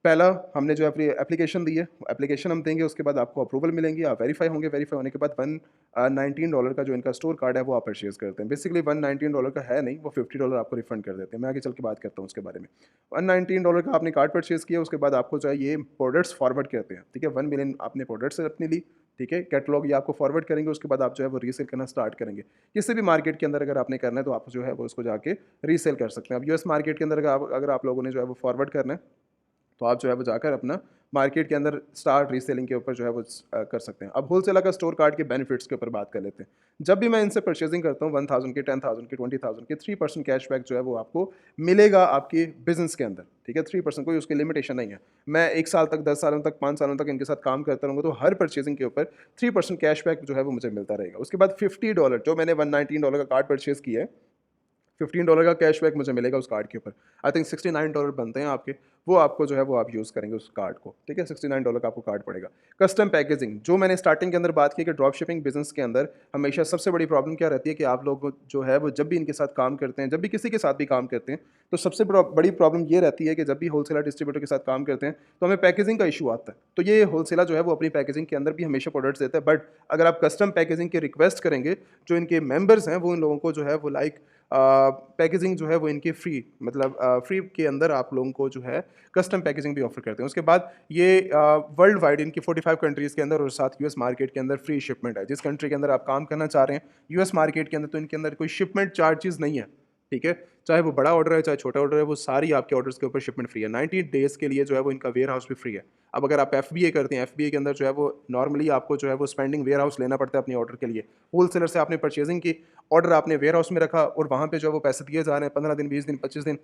पहला हमने जो अपनी एप्लीकेशन दी है, एप्लीकेशन हम देंगे, उसके बाद आपको अप्रूवल मिलेंगी, आप वेरीफाई होंगे, वेरीफाई होने के बाद $119 का जो इनका स्टोर कार्ड है वो आप परचेज़ करते हैं। बेसिकली $119 का है नहीं, वो $50 आपको रिफंड कर देते हैं। मैं आगे चल के बात करता हूँ उसके बारे में। $119 का आपने कार्ड परचेज़ किया, उसके बाद आपको जो है ये प्रोडक्ट्स फॉरवर्ड करते हैं, ठीक है? 1 मिलियन आपने प्रोडक्ट्स अपनी ली, ठीक है? कैटलॉग ये आपको फॉरवर्ड करेंगे, उसके बाद आप जो है वो रीसेल करना स्टार्ट करेंगे। किसी भी मार्केट के अंदर अगर आपने करना है तो आप जो है वो उसको जाके रीसेल कर सकते हैं। अब यूएस मार्केट के अंदर अगर आप लोगों ने जो है वो फॉरवर्ड करना है, तो आप जो है वो जाकर अपना मार्केट के अंदर स्टार्ट रीसेलिंग के ऊपर जो है वो कर सकते हैं। अब होलसेलर का स्टोर कार्ड के बेनिफिट्स के ऊपर बात कर लेते हैं। जब भी मैं इनसे परचेजिंग करता हूँ 1000 के, 10,000 के, 20,000 के, 3% कैशबैक जो है वो आपको मिलेगा आपके बिजनेस के अंदर, ठीक है? 3%, कोई उसकी लिमिटेशन नहीं है। मैं 1 साल तक, 10 सालों तक, 5 सालों तक इनके साथ काम करता रहूँगा, तो हर परचेजिंग के ऊपर 3% कैशबैक जो है वो मुझे मिलता रहेगा। उसके बाद $50, जो मैंने $119 का कार्ड परचेज़ किया है, $15 का कैशबैक मुझे मिलेगा उस कार्ड के ऊपर। आई थिंक $69 बनते हैं आपके, वो आपको जो है वो आप यूज़ करेंगे उस कार्ड को, ठीक है? $69 का आपको कार्ड पड़ेगा। कस्टम पैकेजिंग, जो मैंने स्टार्टिंग के अंदर बात की कि ड्रॉप शिपिंग बिज़नेस के अंदर हमेशा सबसे बड़ी प्रॉब्लम क्या रहती है कि आप लोग जो है वो जब भी इनके साथ काम करते हैं, जब भी किसी के साथ भी काम करते हैं, तो सबसे बड़ी प्रॉब्लम ये रहती है कि जब भी होलसेलर डिस्ट्रीब्यूटर के साथ काम करते हैं, तो हमें पैकेजिंग का इशू आता है। तो ये होलसेलर जो है वो अपनी पैकेजिंग के अंदर भी हमेशा प्रोडक्ट्स देता है, बट अगर आप कस्टम पैकेजिंग की रिक्वेस्ट करेंगे, जो इनके मेंबर्स हैं वो इन लोगों को जो है वो लाइक पैकेजिंग जो है वो इनकी फ्री, मतलब फ्री के अंदर आप लोगों को जो है कस्टम पैकेजिंग भी ऑफर करते हैं। उसके बाद ये वर्ल्ड वाइड इनकी 45 कंट्रीज़ के अंदर और साथ यूएस मार्केट के अंदर फ्री शिपमेंट है। जिस कंट्री के अंदर आप काम करना चाह रहे हैं यूएस मार्केट के अंदर, तो इनके अंदर कोई शिपमेंट चार्जेस नहीं है, ठीक है? चाहे वो बड़ा ऑर्डर है, चाहे छोटा ऑर्डर है, वो सारी आपके ऑर्डर्स के ऊपर शिपमेंट फ्री है। 90 डेज़ के लिए जो है वो इनका वेयर हाउस भी फ्री है। अब अगर आप एफबीए करते हैं, एफबीए के अंदर जो है वो नॉर्मली आपको जो है वो स्पेंडिंग वेयर हाउस लेना पड़ता है अपने ऑर्डर के लिए। होलसेलर से आपने परचेजिंग की, ऑर्डर आपने वेयर हाउस में रखा, और वहाँ पे जो है वो पैसे दिए जा रहे हैं 15 दिन, 20 दिन, 25 दिन।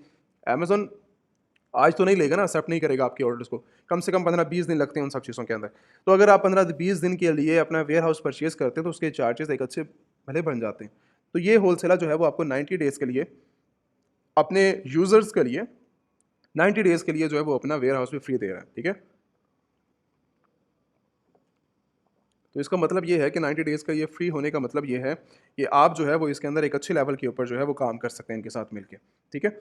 अमेज़न आज तो नहीं लेगा ना, एक्सेप्ट नहीं करेगा आपके ऑर्डर्स को। कम से कम 15-20 दिन लगते हैं उन सब चीज़ों के अंदर। तो अगर आप 15-20 दिन के लिए अपना वेयर हाउस परचेज़ करते हैं, तो उसके चार्जेस एक अच्छे भले बन जाते हैं। तो ये होलसेलर जो है वो आपको 90 डेज़ के लिए अपने यूज़र्स के लिए 90 डेज़ के लिए जो है वो अपना वेयर हाउस भी फ्री दे रहा है, ठीक है? तो इसका मतलब ये है कि 90 डेज़ का ये फ्री होने का मतलब ये है कि आप जो है वो इसके अंदर एक अच्छे लेवल के ऊपर जो है वो काम कर सकते हैं इनके साथ मिलके, ठीक है?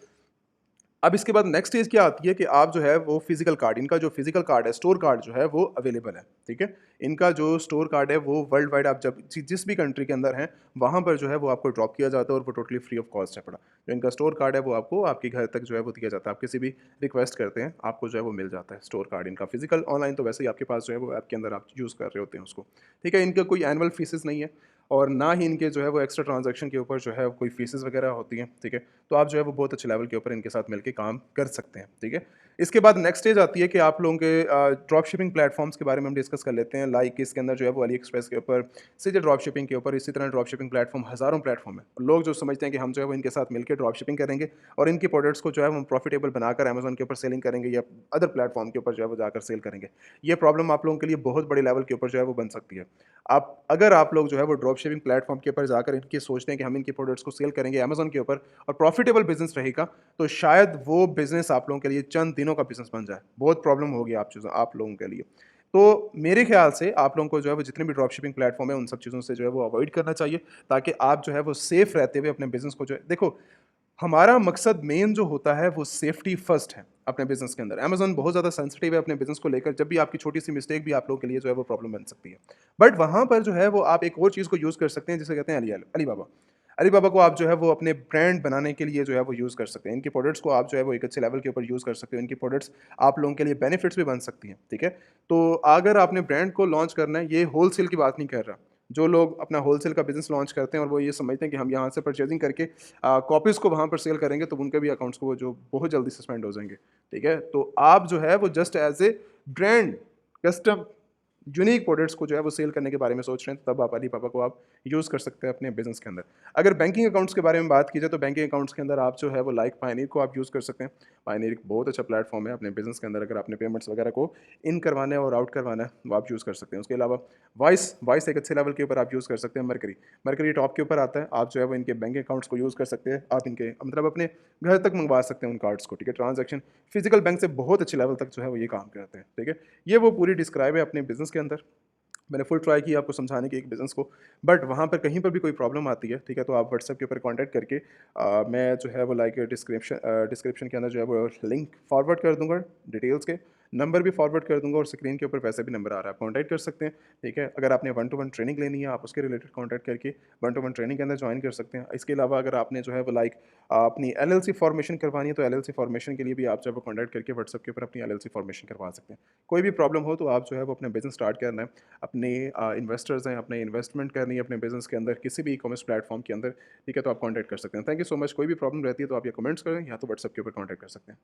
अब इसके बाद नेक्स्ट स्टेज क्या आती है कि आप जो है वो फिजिकल कार्ड, इनका जो फिजिकल कार्ड है, स्टोर कार्ड जो है वो अवेलेबल है, ठीक है। इनका जो स्टोर कार्ड है वो वर्ल्ड वाइड आप जब जिस भी कंट्री के अंदर हैं वहाँ पर जो है वो आपको ड्रॉप किया जाता है और वो टोटली फ्री ऑफ कॉस्ट है पड़ा। जो इनका स्टोर कार्ड है वो आपको आपके घर तक जो है वो दिया जाता है। आप किसी भी रिक्वेस्ट करते हैं आपको जो है वो मिल जाता है स्टोर कार्ड इनका फिजिकल। ऑनलाइन तो वैसे ही आपके पास जो है वो ऐप के अंदर आप यूज़ कर रहे होते हैं उसको, ठीक है। इनका कोई एनुअल फीसेस नहीं है और ना ही इनके जो है वो एक्स्ट्रा ट्रांजैक्शन के ऊपर जो है कोई फीसेस वगैरह होती हैं, ठीक है। तो आप जो है वो बहुत अच्छे लेवल के ऊपर इनके साथ मिलके काम कर सकते हैं, ठीक है। इसके बाद नेक्स्ट स्टेज आती है कि आप लोगों के ड्रॉप शिपिंग प्लेटफॉर्म्स के बारे में हम डिस्कस कर लेते हैं। लाइक इसके अंदर जो है वो अली एक्सप्रेस के ऊपर, सीधे ड्रॉप शिपिंग के ऊपर, इसी तरह ड्रॉप शिपिंग प्लेटफॉर्म हज़ारों प्लेटफॉर्म है। लोग जो समझते हैं कि हम जो है वो इनके साथ मिलकर ड्रॉप शिपिंग करेंगे और इनकी प्रोडक्ट्स को जो है वो प्रॉफिटेबल बनाकर अमेजोन के ऊपर सेलिंग करेंगे या अदर प्लेटफॉर्म के ऊपर जो है वो जाकर सेल करेंगे। ये प्रॉब्लम आप लोगों के लिए बहुत बड़े लेवल के ऊपर जो है वो बन सकती है। आप लोग जो है वो ड्रॉप शिपिंग प्लेटफॉर्म के ऊपर जाकर इनकी सोचते हैं कि हम इनकी प्रोडक्ट्स को सेल करेंगे अमेजोन के ऊपर और प्रॉफिटेबल बिजनेस रहेगा, तो शायद वो बिजनेस आप लोगों के लिए चंद दिनों का बिजनेस बन जाए। बहुत प्रॉब्लम होगी आप लोगों के लिए। तो मेरे ख्याल से आप लोगों को जो है वो जितने भी ड्रॉप शिपिंग प्लेटफॉर्म है उन सब चीज़ों से जो है वो अवॉइड करना चाहिए, ताकि आप जो है वो सेफ रहते हुए अपने बिजनेस को जो है देखो, हमारा मकसद मेन जो होता है वो सेफ्टी फर्स्ट है अपने बिजनेस के अंदर। अमेज़न बहुत ज़्यादा सेंसिटिव है अपने बिजनेस को लेकर, जब भी आपकी छोटी सी मिस्टेक भी आप लोगों के लिए जो है वो प्रॉब्लम बन सकती है। बट वहाँ पर जो है वो आप एक और चीज़ को यूज़ कर सकते हैं जिसे कहते हैं अलीबाबा। अलीबाबा को आप जो है वो अपने ब्रांड बनाने के लिए जो है वो यूज़ कर सकते हैं। इनकी प्रोडक्ट्स को आप जो है वो एक अच्छे लेवल के ऊपर यूज़ कर सकते हो। इनकी प्रोडक्ट्स आप लोगों के लिए बेनिफिट्स भी बन सकती हैं, ठीक है। तो अगर आपने ब्रांड को लॉन्च करना है, ये होलसेल की बात नहीं कर रहा। जो लोग अपना होलसेल का बिज़नेस लॉन्च करते हैं और वो ये समझते हैं कि हम यहाँ से परचेजिंग करके कॉपीज़ को वहाँ पर सेल करेंगे तो उनके भी अकाउंट्स को वो जो बहुत जल्दी सस्पेंड हो जाएँगे, ठीक है? तो आप जो है वो just as a brand custom unique products को जो है वो सेल करने के बारे में सोच रहे हैं, तब आप अलीबाबा को आप यूज़ कर सकते हैं अपने बिज़नेस के अंदर। अगर बैंकिंग अकाउंट्स के बारे में बात की जाए तो बैंकिंग अकाउंट्स के अंदर आप जो है वो लाइक पायनियर को आप यूज़ कर सकते हैं। पायनियर एक बहुत अच्छा प्लेटफॉर्म है अपने बिज़नेस के अंदर, अगर आपने पेमेंट्स वगैरह को इन करवाना है और आउट करवाना है, वो आप यूज़ कर सकते हैं। उसके अलावा वॉइस वॉइस एक अच्छे लेवल के ऊपर आप यूज़ कर सकते हैं। मरकरी मरकरी टॉप के ऊपर आता है, आप जो है वो इनके बैंक अकाउंट्स को यूज़ कर सकते हैं। आप इनके मतलब अपने घर तक मंगवा सकते हैं उन कार्ड्स को, ठीक है। ट्रांजैक्शन फिजिकल बैंक से बहुत अच्छे लेवल तक जो है वो ये काम करते हैं, ठीक है। ये वो पूरी डिस्क्राइब है अपने बिज़नेस के अंदर। मैंने फुल ट्राई की आपको समझाने की एक बिज़नेस को, बट वहाँ पर कहीं पर भी कोई प्रॉब्लम आती है, ठीक है, तो आप व्हाट्सएप के ऊपर कांटेक्ट करके मैं जो है वो लाइक डिस्क्रिप्शन के अंदर जो है वो लिंक फॉरवर्ड कर दूँगा, डिटेल्स के नंबर भी फॉरवर्ड कर दूँगा और स्क्रीन के ऊपर वैसे भी नंबर आ रहा है, आप कॉन्टैक्ट कर सकते हैं, ठीक है। अगर आपने 1 टू 1 ट्रेनिंग लेनी है, आप उसके रिलेटेड कॉन्टैक्ट करके 1 टू 1 ट्रेनिंग के अंदर ज्वाइन कर सकते हैं। इसके अलावा अगर आपने जो है वो लाइक अपनी एलएलसी फॉर्मेशन करवानी है, तो एलएलसी फॉर्मेशन के लिए भी आप जो है वो कॉन्टैक्ट करके व्हाट्सएप के ऊपर अपनी एलएलसी फॉर्मेशन करवा सकते हैं। कोई भी प्रॉब्लम हो तो आप जो है वो अपना बिज़नेस स्टार्ट करना है, अपने इन्वेस्टर्स हैं, अपने इन्वेस्टमेंट करनी है अपने बिज़नेस के अंदर किसी भी ई-कॉमर्स प्लेटफॉर्म के अंदर, ठीक है, तो आप कॉन्टैक्ट कर सकते हैं। Thank you so much. कोई भी प्रॉब्लम रहती है तो आप या कमेंट्स करें या तो व्हाट्सएप के ऊपर कॉन्टैक्ट कर सकते हैं।